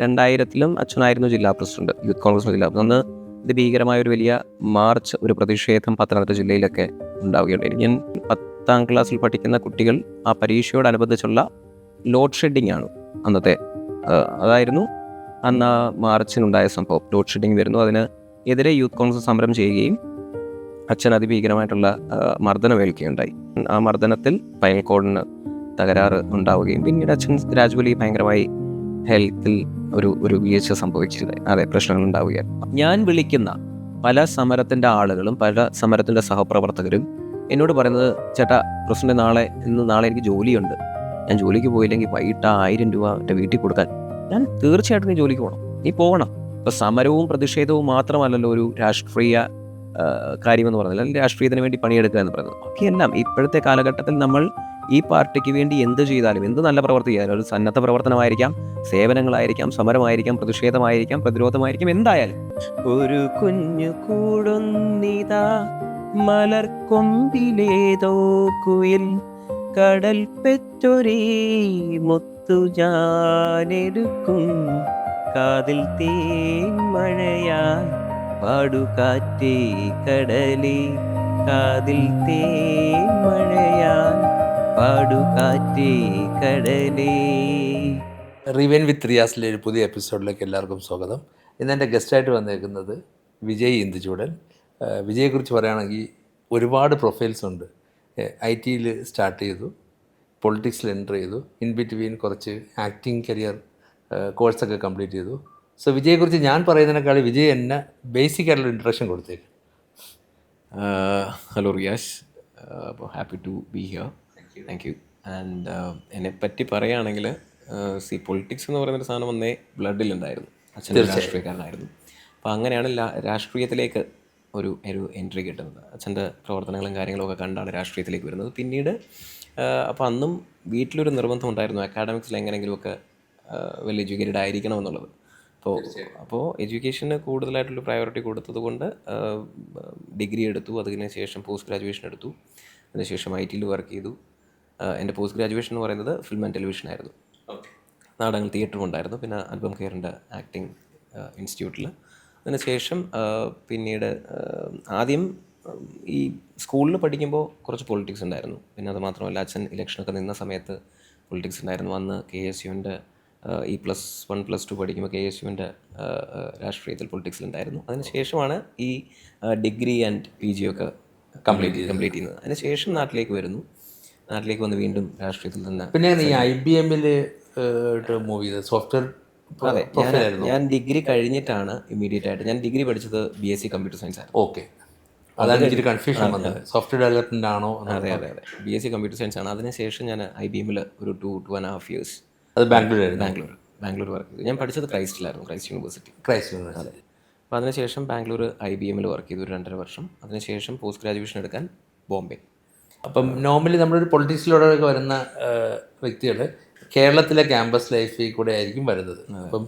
2000-ലും അച്ഛനായിരുന്നു ജില്ലാ president, youth Congress ജില്ലാ president. അന്ന് ഭീകരമായ ഒരു വലിയ മാർച്ച്, ഒരു പ്രതിഷേധം പത്തനംതിട്ട ജില്ലയിലൊക്കെ ഉണ്ടാവുകയുണ്ടായി. ഞാൻ 10ാം ക്ലാസ്സിൽ പഠിക്കുന്ന കുട്ടികൾ ആ പരീക്ഷയോടനുബന്ധിച്ചുള്ള ലോഡ് ഷെഡിങ് ആണ് അന്നത്തെ. അതായിരുന്നു അന്ന് ആ മാർച്ചിനുണ്ടായ സംഭവം. ലോഡ് ഷെഡിങ് വരുന്നു, അതിന് എതിരെ യൂത്ത് കോൺഗ്രസ് സമരം ചെയ്യുകയും അച്ഛൻ അതിഭീകരമായിട്ടുള്ള മർദ്ദനമേൽക്കുകയുണ്ടായി. ആ മർദ്ദനത്തിൽ സ്പൈനൽ കോഡിന് തകരാറ് ഉണ്ടാവുകയും പിന്നീട് അച്ഛൻ ഗ്രാജുവലി ഭയങ്കരമായി ഹെൽത്തിൽ ഒരു വീഴ്ച സംഭവിച്ചിരുന്നത്. അതെ, പ്രശ്നങ്ങൾ ഉണ്ടാവുകയാണ്. ഞാൻ വിളിക്കുന്ന പല സമരത്തിൻ്റെ ആളുകളും പല സമരത്തിൻ്റെ സഹപ്രവർത്തകരും എന്നോട് പറയുന്നത്, ചേട്ടാ പ്രസിഡന്റ് നാളെ എനിക്ക് ജോലിയുണ്ട്, ഞാൻ ജോലിക്ക് പോയില്ലെങ്കിൽ വൈകിട്ട് 1000 രൂപ എൻ്റെ വീട്ടിൽ കൊടുക്കാൻ. ഞാൻ തീർച്ചയായിട്ടും നീ ജോലിക്ക് പോകണം, നീ പോകണം. ഇപ്പോൾ സമരവും പ്രതിഷേധവും മാത്രമല്ലല്ലോ ഒരു രാഷ്ട്രീയ കാര്യമെന്ന് പറഞ്ഞാൽ, അല്ലെങ്കിൽ രാഷ്ട്രീയത്തിന് വേണ്ടി പണിയെടുക്കുക എന്ന് പറയുന്നത്. ബാക്കിയെല്ലാം ഇപ്പോഴത്തെ കാലഘട്ടത്തിൽ നമ്മൾ ഈ പാർട്ടിക്ക് വേണ്ടി എന്ത് ചെയ്താലും, എന്ത് നല്ല പ്രവർത്തി ചെയ്താലും, ഒരു സന്നദ്ധ പ്രവർത്തനമായിരിക്കാം, സേവനങ്ങളായിരിക്കാം, സമരമായിരിക്കാം, പ്രതിഷേധമായിരിക്കാം, പ്രതിരോധമായിരിക്കാം, എന്തായാലും ഒരു കുഞ്ഞു കൂടുന്നിതാ മലർക്കൊമ്പിലേതോ കുയിൽ കടൽ പെറ്റൊരേ മുത്തു ഞാനെടുക്കും കാതിൽ തേൻ മഴയാൽ പാടുകാറ്റേ കടലേ കാതിൽ തേൻ മഴയാൽ പാടുകാറ്റേ കടലേ. റിവൈൻ വിത്ത് റിയാസിലെ ഒരു പുതിയ എപ്പിസോഡിലേക്ക് എല്ലാവർക്കും സ്വാഗതം. ഇന്ന് എൻ്റെ ഗസ്റ്റായിട്ട് വന്നേക്കുന്നത് വിജയ് ഇന്ദുചൂടൻ. വിജയെക്കുറിച്ച് പറയുകയാണെങ്കിൽ ഒരുപാട് പ്രൊഫൈൽസ് ഉണ്ട്. IT-യിൽ സ്റ്റാർട്ട് ചെയ്തു, പൊളിറ്റിക്സിൽ എൻ്റർ ചെയ്തു, ഇൻ ബിറ്റ്വീൻ കുറച്ച് ആക്ടിങ് കരിയർ കോഴ്സൊക്കെ കംപ്ലീറ്റ് ചെയ്തു. സോ വിജയെക്കുറിച്ച് ഞാൻ പറയുന്നതിനേക്കാൾ വിജയ് എന്നെ ബേസിക് ആയിട്ടുള്ള ഇൻട്രൊഡക്ഷൻ കൊടുത്തേക്ക്. ഹലോ റിയാസ്, അപ്പോൾ happy to be here. Thank you. And എന്നെപ്പറ്റി പറയുകയാണെങ്കിൽ, പൊളിറ്റിക്സ് എന്ന് പറയുന്നൊരു സാധനം വന്നേ ബ്ലഡിലുണ്ടായിരുന്നു. അച്ഛൻ രാഷ്ട്രീയക്കാരനായിരുന്നു. അപ്പോൾ അങ്ങനെയാണ് രാഷ്ട്രീയത്തിലേക്ക് ഒരു എൻട്രി കിട്ടുന്നത്. അച്ഛൻ്റെ പ്രവർത്തനങ്ങളും കാര്യങ്ങളും ഒക്കെ കണ്ടാണ് രാഷ്ട്രീയത്തിലേക്ക് വരുന്നത്. പിന്നീട് അപ്പോൾ അന്നും വീട്ടിലൊരു നിർബന്ധം ഉണ്ടായിരുന്നു, അക്കാഡമിക്സിൽ എങ്ങനെയെങ്കിലുമൊക്കെ വെൽ എഡ്യൂക്കേറ്റഡ് ആയിരിക്കണം എന്നുള്ളത്. അപ്പോൾ എഡ്യൂക്കേഷന് കൂടുതലായിട്ടുള്ള പ്രയോറിറ്റി കൊടുത്തത് കൊണ്ട് ഡിഗ്രി എടുത്തു. അതിന് ശേഷം പോസ്റ്റ് ഗ്രാജുവേഷൻ എടുത്തു. അതിനുശേഷം IT-യിൽ വർക്ക് ചെയ്തു. എൻ്റെ പോസ്റ്റ് ഗ്രാജുവേഷൻ എന്ന് പറയുന്നത് ഫിലിം ആൻഡ് ടെലിവിഷൻ ആയിരുന്നു. നാടകങ്ങൾ, തിയേറ്ററും ഉണ്ടായിരുന്നു. പിന്നെ ആൽബം കെയറിൻ്റെ ആക്ടിങ് ഇൻസ്റ്റിറ്റ്യൂട്ടിൽ. അതിനുശേഷം പിന്നീട് ആദ്യം ഈ സ്കൂളിൽ പഠിക്കുമ്പോൾ കുറച്ച് പൊളിറ്റിക്സ് ഉണ്ടായിരുന്നു. പിന്നെ അത് മാത്രമല്ല, അച്ഛൻ ഇലക്ഷനൊക്കെ നിന്ന സമയത്ത് പൊളിറ്റിക്സ് ഉണ്ടായിരുന്നു. അന്ന് KSUവിൻ്റെ ഈ +1 +2 പഠിക്കുമ്പോൾ KSUവിൻ്റെ രാഷ്ട്രീയത്തിൽ പൊളിറ്റിക്സിലുണ്ടായിരുന്നു. അതിനുശേഷമാണ് ഈ ഡിഗ്രി ആൻഡ് PG ഒക്കെ കംപ്ലീറ്റ് ചെയ്യുന്നത്. അതിനുശേഷം നാട്ടിലേക്ക് വരുന്നു. നാട്ടിലേക്ക് വന്ന് വീണ്ടും രാഷ്ട്രീയത്തിൽ തന്നെ. പിന്നെ ഈ IBM-ൽ മൂവ് ചെയ്ത് സോഫ്റ്റ്വെയർ. അതെ, ഞാൻ ഡിഗ്രി കഴിഞ്ഞിട്ടാണ് ഇമ്മീഡിയറ്റ് ആയിട്ട്, ഞാൻ ഡിഗ്രി പഠിച്ചത് BSc കമ്പ്യൂട്ടർ സയൻസ് ആയിരുന്നു. ഓക്കെ, അതാണ് എനിക്ക് കൺഫ്യൂഷൻ വന്നത്. സോഫ്റ്റ്വെയർ ഡെവലപ്മെൻ്റ് ആണോ? അതെ, BSc കമ്പ്യൂട്ടർ സയൻസ് ആണ്. അതിനുശേഷം ഞാൻ IBM-ൽ ഒരു 2.5 years. അത് ബാംഗ്ലൂർ വർക്ക് ചെയ്തു. ഞാൻ പഠിച്ചത് ക്രൈസ്റ്റിലായിരുന്നു, ക്രൈസ്റ്റ് യൂണിവേഴ്സിറ്റി. അതെ. അപ്പോൾ അതിനുശേഷം ബാംഗ്ലൂർ IBM-ൽ വർക്ക് ചെയ്തു 2.5 വർഷം. അതിനുശേഷം പോസ്റ്റ് ഗ്രാജുവേഷൻ എടുക്കാൻ ബോംബെ. അപ്പം നോർമലി നമ്മളൊരു പൊളിറ്റിക്സിലൂടെ വരുന്ന വ്യക്തികൾ കേരളത്തിലെ ക്യാമ്പസ് ലൈഫിൽ കൂടെ ആയിരിക്കും വരുന്നത്. അപ്പം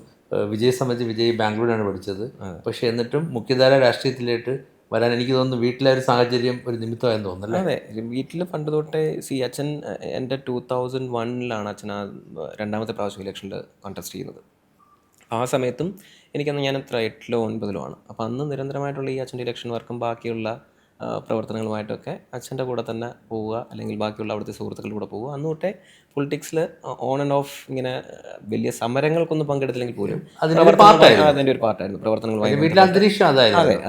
വിജയെ സംബന്ധിച്ച് വിജയ് ബാംഗ്ലൂരാണ് പഠിച്ചത്. പക്ഷേ എന്നിട്ടും മുഖ്യധാര രാഷ്ട്രീയത്തിലേക്ക് വരാൻ എനിക്ക് തോന്നുന്നു വീട്ടിലെ ഒരു സാഹചര്യം ഒരു നിമിത്തമായെന്ന് തോന്നുന്നു. അതെ, വീട്ടിൽ പണ്ട് തൊട്ടേ അച്ഛൻ എൻ്റെ 2001-ലാണ് അച്ഛൻ ആ രണ്ടാമത്തെ പ്രാവശ്യം ഇലക്ഷനിൽ കോൺടെസ്റ്റ് ചെയ്യുന്നത്. ആ സമയത്തും എനിക്കന്ന് ഞാൻ 8-ലോ 9-ലോ ആണ്. അപ്പോൾ അന്ന് നിരന്തരമായിട്ടുള്ള ഈ അച്ഛൻ്റെ ഇലക്ഷൻ വർക്കും ബാക്കിയുള്ള പ്രവർത്തനങ്ങളുമായിട്ടൊക്കെ അച്ഛൻ്റെ കൂടെ തന്നെ പോവുക, അല്ലെങ്കിൽ ബാക്കിയുള്ള അവിടുത്തെ സുഹൃത്തുക്കളുടെ കൂടെ പോവുക. അന്ന് തൊട്ടേ പൊളിറ്റിക്സിൽ ഓൺ ആൻഡ് ഓഫ് ഇങ്ങനെ വലിയ സമരങ്ങൾക്കൊന്നും പങ്കെടുത്തില്ലെങ്കിൽ പോലും അതിൻ്റെ ഒരു പാർട്ടായിരുന്നു പ്രവർത്തനങ്ങളുമായി.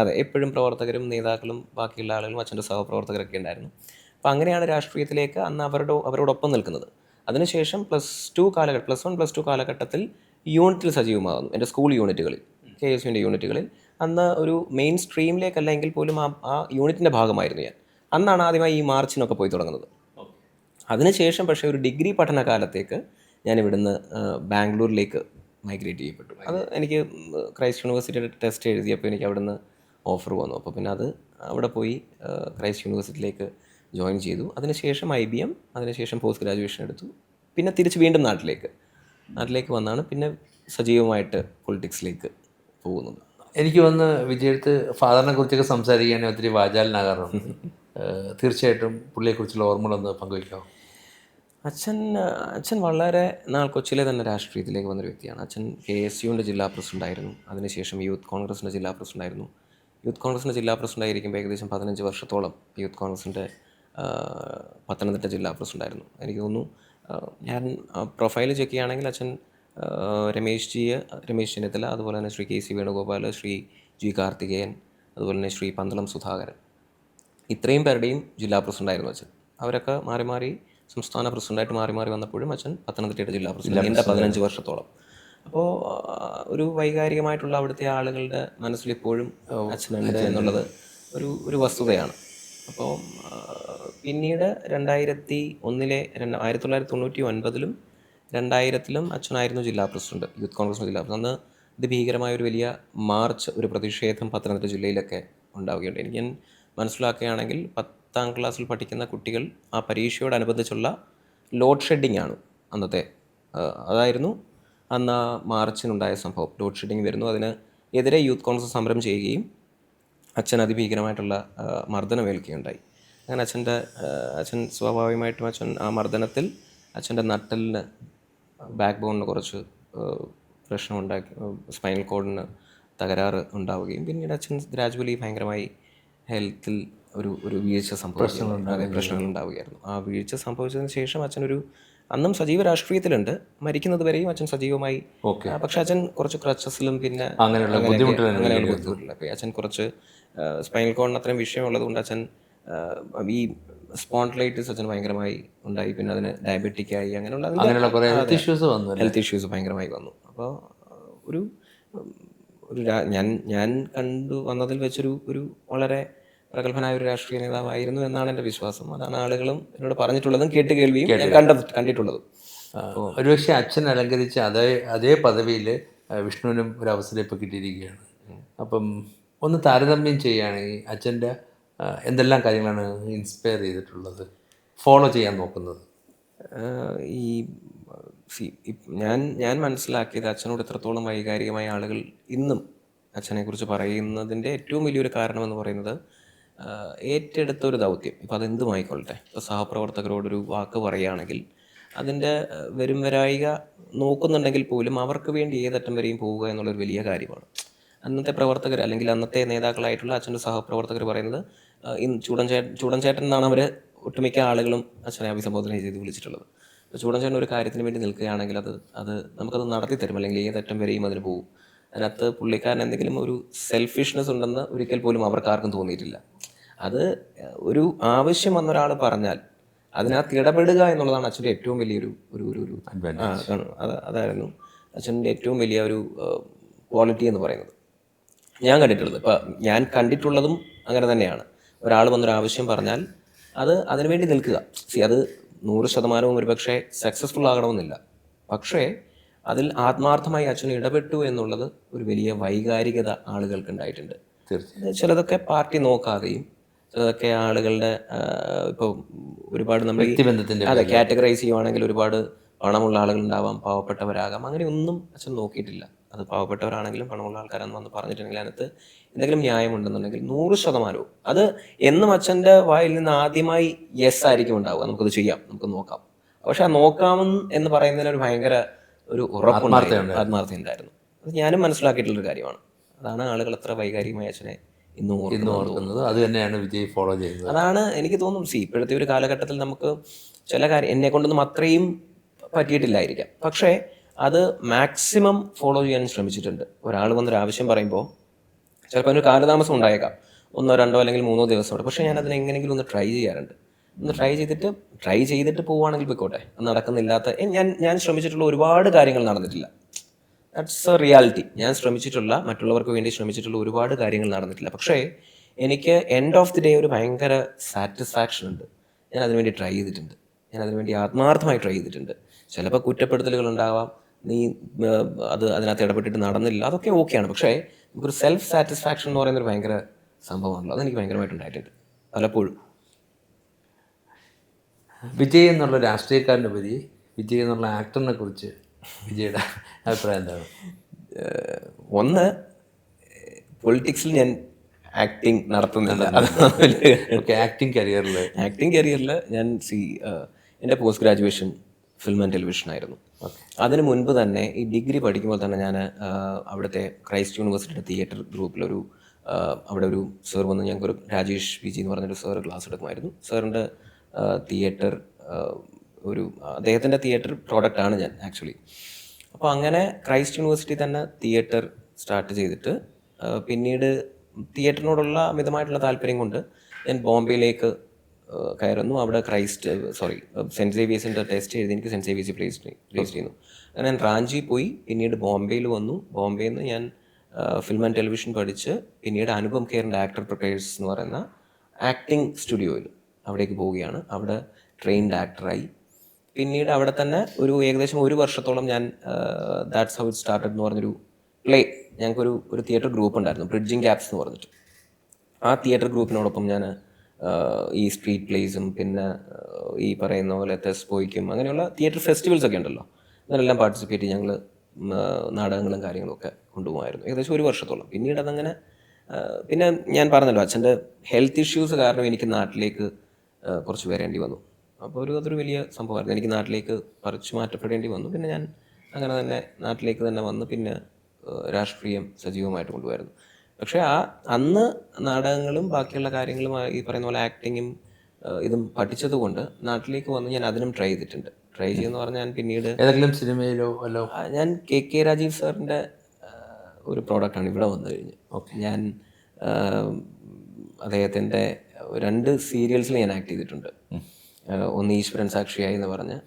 അതെ, എപ്പോഴും പ്രവർത്തകരും നേതാക്കളും ബാക്കിയുള്ള ആളുകളും അച്ഛൻ്റെ സഹപ്രവർത്തകരൊക്കെ ഉണ്ടായിരുന്നു. അപ്പോൾ അങ്ങനെയാണ് രാഷ്ട്രീയത്തിലേക്ക് അന്ന് അവരോടൊപ്പം നിൽക്കുന്നത്. അതിനുശേഷം +1 +2 കാലഘട്ടത്തിൽ യൂണിറ്റിൽ സജീവമാകുന്നു. എൻ്റെ സ്കൂൾ യൂണിറ്റുകളിൽ, KSUവിൻ്റെ യൂണിറ്റുകളിൽ. അന്ന് ഒരു മെയിൻ സ്ട്രീമിലേക്കല്ല എങ്കിൽ പോലും ആ യൂണിറ്റിൻ്റെ ഭാഗമായിരുന്നു ഞാൻ. അന്നാണ് ആദ്യമായി ഈ മാർച്ചിനൊക്കെ പോയി തുടങ്ങുന്നത്. അതിനുശേഷം പക്ഷേ ഒരു ഡിഗ്രി പഠനകാലത്തേക്ക് ഞാൻ ഇവിടുന്ന് ബാംഗ്ലൂരിലേക്ക് മൈഗ്രേറ്റ് ചെയ്യപ്പെട്ടു. അത് എനിക്ക് ക്രൈസ്റ്റ് യൂണിവേഴ്സിറ്റിയുടെ ടെസ്റ്റ് എഴുതിയപ്പോൾ എനിക്ക് അവിടുന്ന് ഓഫർ വന്നു. അപ്പോൾ പിന്നെ അത് അവിടെ പോയി ക്രൈസ്റ്റ് യൂണിവേഴ്സിറ്റിയിലേക്ക് ജോയിൻ ചെയ്തു. അതിനുശേഷം IBM, അതിനുശേഷം പോസ്റ്റ് ഗ്രാജുവേഷൻ എടുത്തു. പിന്നെ തിരിച്ച് വീണ്ടും നാട്ടിലേക്ക് വന്നാണ് പിന്നെ സജീവമായിട്ട് പൊളിറ്റിക്സിലേക്ക് പോകുന്നത്. എനിക്ക് വന്ന് വിജയടുത്ത് ഫാദറിനെ കുറിച്ചൊക്കെ സംസാരിക്കുകയാണെങ്കിൽ ഒത്തിരി വാചാലനാകാറുണ്ട്. തീർച്ചയായിട്ടും പുള്ളിയെക്കുറിച്ചുള്ള ഓർമ്മകളൊന്ന് പങ്കുവയ്ക്കാമോ? അച്ഛൻ വളരെ നാൾ കൊച്ചിലെ തന്നെ രാഷ്ട്രീയത്തിലേക്ക് വന്നൊരു വ്യക്തിയാണ്. അച്ഛൻ KSUവിൻ്റെ ജില്ലാ പ്രസിഡൻ്റായിരുന്നു. അതിനുശേഷം യൂത്ത് കോൺഗ്രസിൻ്റെ ജില്ലാ പ്രസിഡൻ്റായിരുന്നു. യൂത്ത് കോൺഗ്രസിൻ്റെ ജില്ലാ പ്രസിഡൻ്റായിരിക്കുമ്പോൾ ഏകദേശം 15 വർഷത്തോളം യൂത്ത് കോൺഗ്രസിൻ്റെ പത്തനംതിട്ട ജില്ലാ പ്രസിഡൻ്റായിരുന്നു. എനിക്ക് തോന്നുന്നു ഞാൻ പ്രൊഫൈൽ ചെക്ക് ചെയ്യുകയാണെങ്കിൽ അച്ഛൻ രമേശ് ചെന്നിത്തല, അതുപോലെ തന്നെ ശ്രീ KC വേണുഗോപാൽ, ശ്രീ G കാർത്തികേയൻ, അതുപോലെ തന്നെ ശ്രീ പന്തളം സുധാകരൻ, ഇത്രയും പേരുടെയും ജില്ലാ പ്രസിഡൻ്റായിരുന്നു അച്ഛൻ. അവരൊക്കെ മാറി മാറി സംസ്ഥാന പ്രസിഡൻ്റായിട്ട് മാറി മാറി വന്നപ്പോഴും അച്ഛൻ പത്തനംതിട്ടയുടെ ജില്ലാ പ്രസിഡന്റ് നീണ്ട 15 വർഷത്തോളം. അപ്പോൾ ഒരു വൈകാരികമായിട്ടുള്ള അവിടുത്തെ ആളുകളുടെ മനസ്സിൽ ഇപ്പോഴും അച്ഛനുണ്ട് എന്നുള്ളത് ഒരു വസ്തുതയാണ്. അപ്പോൾ പിന്നീട് 1999-ലും 2000-ലും അച്ഛനായിരുന്നു ജില്ലാ പ്രസിഡന്റ്, യൂത്ത് കോൺഗ്രസിൻ്റെ ജില്ലാ പ്രസിഡന്റ്. അന്ന് അതിഭീകരമായ ഒരു വലിയ മാർച്ച്, ഒരു പ്രതിഷേധം പത്തനംതിട്ട ജില്ലയിലൊക്കെ ഉണ്ടാവുകയുണ്ട്. എനിക്ക് ഞാൻ മനസ്സിലാക്കുകയാണെങ്കിൽ 10ാം ക്ലാസ്സിൽ പഠിക്കുന്ന കുട്ടികൾ ആ പരീക്ഷയോടനുബന്ധിച്ചുള്ള ലോഡ് ഷെഡിങ് ആണ് അന്നത്തെ, അതായിരുന്നു അന്ന് ആ മാർച്ചിനുണ്ടായ സംഭവം. ലോഡ് ഷെഡിങ് വരുന്നു, അതിന് എതിരെ യൂത്ത് കോൺഗ്രസ് സമരം ചെയ്യുകയും അച്ഛൻ അതിഭീകരമായിട്ടുള്ള മർദ്ദനമേൽക്കുകയുണ്ടായി. അങ്ങനെ അച്ഛൻ സ്വാഭാവികമായിട്ടും ആ മർദ്ദനത്തിൽ അച്ഛൻ്റെ നട്ടലിന്, ബാക്ക് ബോണിന് കുറച്ച് പ്രശ്നമുണ്ടാക്കി, സ്പൈനൽ കോഡിന് തകരാറ് ഉണ്ടാവുകയും പിന്നീട് അച്ഛൻ ഗ്രാജുവലി ഭയങ്കരമായി ഹെൽത്തിൽ ഒരു വീഴ്ച പ്രശ്നങ്ങൾ ഉണ്ടാവുകയായിരുന്നു. ആ വീഴ്ച സംഭവിച്ചതിന് ശേഷം അന്നും സജീവ രാഷ്ട്രീയത്തിലുണ്ട്, മരിക്കുന്നത് വരെയും അച്ഛൻ സജീവമായി. പക്ഷെ അച്ഛൻ കുറച്ച് ക്രച്ചസിലും പിന്നെ അങ്ങനെയുള്ള ബുദ്ധിമുട്ടില്ല. അച്ഛൻ കുറച്ച് സ്പൈനൽ കോഡിന് അത്രയും വിഷയമുള്ളത് കൊണ്ട് അച്ഛൻ ഈ സ്പോണ്ടിലൈറ്റിസ് അച്ഛൻ ഭയങ്കരമായി ഉണ്ടായി. പിന്നെ അതിന് ഡയബറ്റിക്കായി, അങ്ങനെയുള്ള ഹെൽത്ത് ഇഷ്യൂസ് ഭയങ്കരമായി വന്നു. അപ്പോൾ ഞാൻ കണ്ടു വന്നതിൽ വെച്ചൊരു വളരെ പ്രഗത്ഭനായ ഒരു രാഷ്ട്രീയ നേതാവായിരുന്നു എന്നാണ് എൻ്റെ വിശ്വാസം. അതാണ് ആളുകളും എന്നോട് പറഞ്ഞിട്ടുള്ളതും കേൾവിയും ഞാൻ കണ്ടിട്ടുള്ളതും. ഒരുപക്ഷെ അച്ഛൻ അലങ്കരിച്ച അതേ പദവിയിൽ വിഷ്ണുവിനും ഒരു അവസരം ഇപ്പോൾ കിട്ടിയിരിക്കുകയാണ്. അപ്പം ഒന്ന് താരതമ്യം ചെയ്യുകയാണെങ്കിൽ അച്ഛൻ്റെ എന്തെല്ലാം കാര്യങ്ങളാണ് ഇൻസ്പയർ ചെയ്തിട്ടുള്ളത്, ഫോളോ ചെയ്യാൻ നോക്കുന്നത്? ഞാൻ മനസ്സിലാക്കിയത് അച്ഛനോട് എത്രത്തോളം വൈകാരികമായ ആളുകൾ ഇന്നും അച്ഛനെക്കുറിച്ച് പറയുന്നതിൻ്റെ ഏറ്റവും വലിയൊരു കാരണമെന്ന് പറയുന്നത് ഏറ്റെടുത്തൊരു ദൗത്യം. ഇപ്പോൾ അതെന്തുമായിക്കൊള്ളട്ടെ, ഇപ്പോൾ സഹപ്രവർത്തകരോടൊരു വാക്ക് പറയുകയാണെങ്കിൽ അതിൻ്റെ വരും വരായിക നോക്കുന്നുണ്ടെങ്കിൽ പോലും അവർക്ക് വേണ്ടി ഏതറ്റം വരെയും പോവുക എന്നുള്ളൊരു വലിയ കാര്യമാണ്. അന്നത്തെ പ്രവർത്തകർ അല്ലെങ്കിൽ അന്നത്തെ നേതാക്കളായിട്ടുള്ള അച്ഛൻ്റെ സഹപ്രവർത്തകർ പറയുന്നത് ചൂടൻ ചേട്ടൻ എന്നാണ് അവർ ഒട്ടുമിക്ക ആളുകളും അച്ഛനെ അഭിസംബോധന ചെയ്ത് വിളിച്ചിട്ടുള്ളത്. അപ്പോൾ ചൂടൻ ചേട്ടൻ ഒരു കാര്യത്തിന് വേണ്ടി നിൽക്കുകയാണെങ്കിൽ അത് നമുക്കത് നടത്തി തരും, അല്ലെങ്കിൽ ഏതറ്റം വരെയും അതിന് പോകും. അതിനകത്ത് പുള്ളിക്കാരൻ എന്തെങ്കിലും ഒരു സെൽഫിഷ്നെസ് ഉണ്ടെന്ന് ഒരിക്കൽ പോലും അവർക്കാർക്കും തോന്നിയിട്ടില്ല. അത് ഒരു ആവശ്യം വന്നൊരാൾ പറഞ്ഞാൽ അതിനകത്ത് ഇടപെടുക എന്നുള്ളതാണ് അച്ഛൻ്റെ ഏറ്റവും വലിയൊരു അതായിരുന്നു അച്ഛൻ്റെ ഏറ്റവും വലിയ ഒരു ക്വാളിറ്റി എന്ന് പറയുന്നത് ഞാൻ കണ്ടിട്ടുള്ളത്. ഇപ്പം ഞാൻ കണ്ടിട്ടുള്ളതും അങ്ങനെ തന്നെയാണ്. ഒരാൾ വന്നൊരാവശ്യം പറഞ്ഞാൽ അതിനുവേണ്ടി നിൽക്കുക. അത് 100% ഒരുപക്ഷെ സക്സസ്ഫുൾ ആകണമെന്നില്ല, പക്ഷേ അതിൽ ആത്മാർത്ഥമായി അച്ഛൻ ഇടപെട്ടു എന്നുള്ളത് ഒരു വലിയ വൈകാരികത ആളുകൾക്ക് ഉണ്ടായിട്ടുണ്ട്. ചിലതൊക്കെ പാർട്ടി നോക്കാതെയും, ചിലതൊക്കെ ആളുകളുടെ ഇപ്പോൾ ഒരുപാട് നമ്മൾ കാറ്റഗറൈസ് ചെയ്യുവാണെങ്കിൽ ഒരുപാട് പണമുള്ള ആളുകളുണ്ടാവാം, പാവപ്പെട്ടവരാകാം, അങ്ങനെയൊന്നും അച്ഛൻ നോക്കിയിട്ടില്ല. അത് പാവപ്പെട്ടവരാണെങ്കിലും പണമുള്ള ആൾക്കാരാണെന്ന് വന്ന് പറഞ്ഞിട്ടുണ്ടെങ്കിൽ അതിനകത്ത് എന്തെങ്കിലും ന്യായമുണ്ടെന്നുണ്ടെങ്കിൽ 100% അത് എന്നും അച്ഛൻ്റെ വായിൽ നിന്ന് ആദ്യമായി യെസ് ആയിരിക്കും ഉണ്ടാവുക. നമുക്കത് ചെയ്യാം, നമുക്ക് നോക്കാം. പക്ഷെ ആ നോക്കാമെന്ന് എന്ന് പറയുന്നതിന് ഒരു ഭയങ്കര ഒരു ആത്മാർത്ഥത ഉണ്ടായിരുന്നു. അത് ഞാനും മനസ്സിലാക്കിയിട്ടുള്ളൊരു കാര്യമാണ്. അതാണ് ആളുകൾ അത്ര വൈകാരികമായ അച്ഛനെ ഇന്നും ഓർക്കുന്നത്. അത് തന്നെയാണ് വിജയ് ഫോളോ ചെയ്യുന്നത്. അതാണ് എനിക്ക് തോന്നുന്നു. ഇപ്പോഴത്തെ ഒരു കാലഘട്ടത്തിൽ നമുക്ക് ചില കാര്യം എന്നെ കൊണ്ടൊന്നും അത്രയും പറ്റിയിട്ടില്ലായിരിക്കാം, പക്ഷേ അത് മാക്സിമം ഫോളോ ചെയ്യാൻ ശ്രമിച്ചിട്ടുണ്ട്. ഒരാൾ വന്നൊരാവശ്യം പറയുമ്പോൾ ചിലപ്പോൾ അതിനൊരു കാലതാമസം ഉണ്ടായേക്കാം, 1, 2 അല്ലെങ്കിൽ 3 ദിവസം. പക്ഷേ ഞാൻ അതിനെ എങ്ങനെയെങ്കിലും ഒന്ന് ട്രൈ ചെയ്യാറുണ്ട്. ട്രൈ ചെയ്തിട്ട് പോവുകയാണെങ്കിൽ പോയിക്കോട്ടെ. നടക്കുന്നില്ലാത്ത ഞാൻ ശ്രമിച്ചിട്ടുള്ള ഒരുപാട് കാര്യങ്ങൾ നടന്നിട്ടില്ല. That's A reality. ഞാൻ മറ്റുള്ളവർക്ക് വേണ്ടി ശ്രമിച്ചിട്ടുള്ള ഒരുപാട് കാര്യങ്ങൾ നടന്നിട്ടില്ല. പക്ഷേ എനിക്ക് എൻഡ് ഓഫ് ദി ഡേ ഒരു ഭയങ്കര സാറ്റിസ്ഫാക്ഷൻ ഉണ്ട്. ഞാൻ അതിനുവേണ്ടി ട്രൈ ചെയ്തിട്ടുണ്ട്. ഞാൻ അതിനുവേണ്ടി ആത്മാർത്ഥമായി ട്രൈ ചെയ്തിട്ടുണ്ട്. ചിലപ്പോൾ കുറ്റപ്പെടുത്തലുകൾ ഉണ്ടാവാം, നീ അതിനകത്ത് ഇടപെട്ടിട്ട് നടന്നില്ല, അതൊക്കെ ഓക്കെയാണ്. പക്ഷേ നമുക്കൊരു സെൽഫ് സാറ്റിസ്ഫാക്ഷൻ എന്ന് പറയുന്നൊരു ഭയങ്കര സംഭവമാണല്ലോ, അതെനിക്ക് ഭയങ്കരമായിട്ടുണ്ടായിട്ടുണ്ട് പലപ്പോഴും. വിജയ് എന്നുള്ള രാഷ്ട്രീയക്കാരനുപരി വിജയ് എന്നുള്ള ആക്ടറിനെ കുറിച്ച് വിജയുടെ അഭിപ്രായം എന്താണ്? ഒന്ന്, പൊളിറ്റിക്സിൽ ഞാൻ ആക്ടിങ് നടത്തുന്നില്ല. ആക്ടിങ് കരിയറിൽ ഞാൻ എൻ്റെ post graduation film and television ആയിരുന്നു. അതിന് മുൻപ് തന്നെ ഈ ഡിഗ്രി പഠിക്കുമ്പോൾ തന്നെ ഞാൻ അവിടുത്തെ ക്രൈസ്റ്റ് യൂണിവേഴ്സിറ്റിയുടെ തിയേറ്റർ ഗ്രൂപ്പിലൊരു അവിടെ ഒരു സാർ വന്ന് ഞങ്ങൾക്കൊരു രാജേഷ് പി ജി എന്ന് പറഞ്ഞൊരു സാറ് ക്ലാസ് എടുക്കുമായിരുന്നു. സാറിൻ്റെ തിയേറ്റർ ഒരു അദ്ദേഹത്തിൻ്റെ തിയേറ്റർ പ്രോഡക്റ്റാണ് ഞാൻ ആക്ച്വലി. അപ്പോൾ അങ്ങനെ ക്രൈസ്റ്റ് യൂണിവേഴ്സിറ്റി തന്നെ തിയേറ്റർ സ്റ്റാർട്ട് ചെയ്തിട്ട് പിന്നീട് തിയേറ്ററിനോടുള്ള അമിതമായിട്ടുള്ള താല്പര്യം കൊണ്ട് ഞാൻ ബോംബെയിലേക്ക് കയറുന്നു. അവിടെ സെൻറ്റ് സേവിയേഴ്സിൻ്റെ ടെസ്റ്റ് എഴുതി എനിക്ക് സെൻറ്റ് സേവിയേഴ്സ് പ്ലേസ് ചെയ്യുന്നു. അങ്ങനെ ഞാൻ റാഞ്ചി പോയി, പിന്നീട് ബോംബെയിൽ വന്നു. ബോംബെയിൽ നിന്ന് ഞാൻ ഫിലിം ആൻഡ് ടെലിവിഷൻ പഠിച്ച് പിന്നീട് അനുപം ഖേറിൻ്റെ ആക്ടർ പ്രിപ്പയേഴ്സ് എന്ന് പറയുന്ന ആക്ടിങ് സ്റ്റുഡിയോയിൽ അവിടേക്ക് പോവുകയാണ്. അവിടെ ട്രെയിൻഡ് ആക്ടറായി. പിന്നീട് അവിടെ തന്നെ ഏകദേശം ഒരു വർഷത്തോളം ഞാൻ ദാറ്റ്സ് ഹൗ ഇറ്റ് സ്റ്റാർട്ടഡ് എന്ന് പറഞ്ഞൊരു പ്ലേ, ഞങ്ങൾക്കൊരു തിയേറ്റർ ഗ്രൂപ്പ് ഉണ്ടായിരുന്നു, ബ്രിഡ്ജിങ് ഗ്യാപ്സ് എന്ന് പറഞ്ഞിട്ട്. ആ തിയേറ്റർ ഗ്രൂപ്പിനോടൊപ്പം ഞാൻ ഈ സ്ട്രീറ്റ് പ്ലേസും പിന്നെ ഈ പറയുന്ന പോലെ തെസ്പോയ്ക്കും അങ്ങനെയുള്ള തിയേറ്റർ ഫെസ്റ്റിവൽസ് ഒക്കെ ഉണ്ടല്ലോ, അതിനെല്ലാം പാർട്ടിസിപ്പേറ്റ് ചെയ്ത് ഞങ്ങൾ നാടകങ്ങളും കാര്യങ്ങളൊക്കെ കൊണ്ടുപോകുമായിരുന്നു ഏകദേശം ഒരു വർഷത്തോളം. പിന്നീട് അതങ്ങനെ പിന്നെ ഞാൻ പറഞ്ഞല്ലോ, അച്ഛൻ്റെ ഹെൽത്ത് ഇഷ്യൂസ് കാരണം എനിക്ക് നാട്ടിലേക്ക് കുറച്ച് വരേണ്ടി വന്നു. അപ്പോൾ അതൊരു വലിയ സംഭവമായിരുന്നു. എനിക്ക് നാട്ടിലേക്ക് പറിച്ചു മാറ്റപ്പെടേണ്ടി വന്നു. പിന്നെ ഞാൻ അങ്ങനെ തന്നെ നാട്ടിലേക്ക് തന്നെ വന്ന് പിന്നെ രാഷ്ട്രീയം സജീവമായിട്ട് കൊണ്ടുപോയിരുന്നു. പക്ഷേ അന്ന് നാടകങ്ങളും ബാക്കിയുള്ള കാര്യങ്ങളും ഈ പറയുന്ന പോലെ ആക്ടിങ്ങും ഇതും പഠിച്ചത് കൊണ്ട് നാട്ടിലേക്ക് വന്ന് ഞാൻ അതിനും ട്രൈ ചെയ്തിട്ടുണ്ട്. ട്രൈ ചെയ്യുമെന്ന് പറഞ്ഞാൽ ഞാൻ പിന്നീട് ഏതെങ്കിലും സിനിമയിലോ അല്ലോ? ഞാൻ കെ രാജീവ് സാറിൻ്റെ ഒരു പ്രോഡക്റ്റാണ് ഇവിടെ വന്നു കഴിഞ്ഞ്. ഞാൻ അദ്ദേഹത്തിൻ്റെ 2 സീരിയൽസിൽ ഞാൻ ആക്ട് ചെയ്തിട്ടുണ്ട്. ഒന്ന് ഈശ്വരൻ സാക്ഷിയായി എന്ന് പറഞ്ഞ്,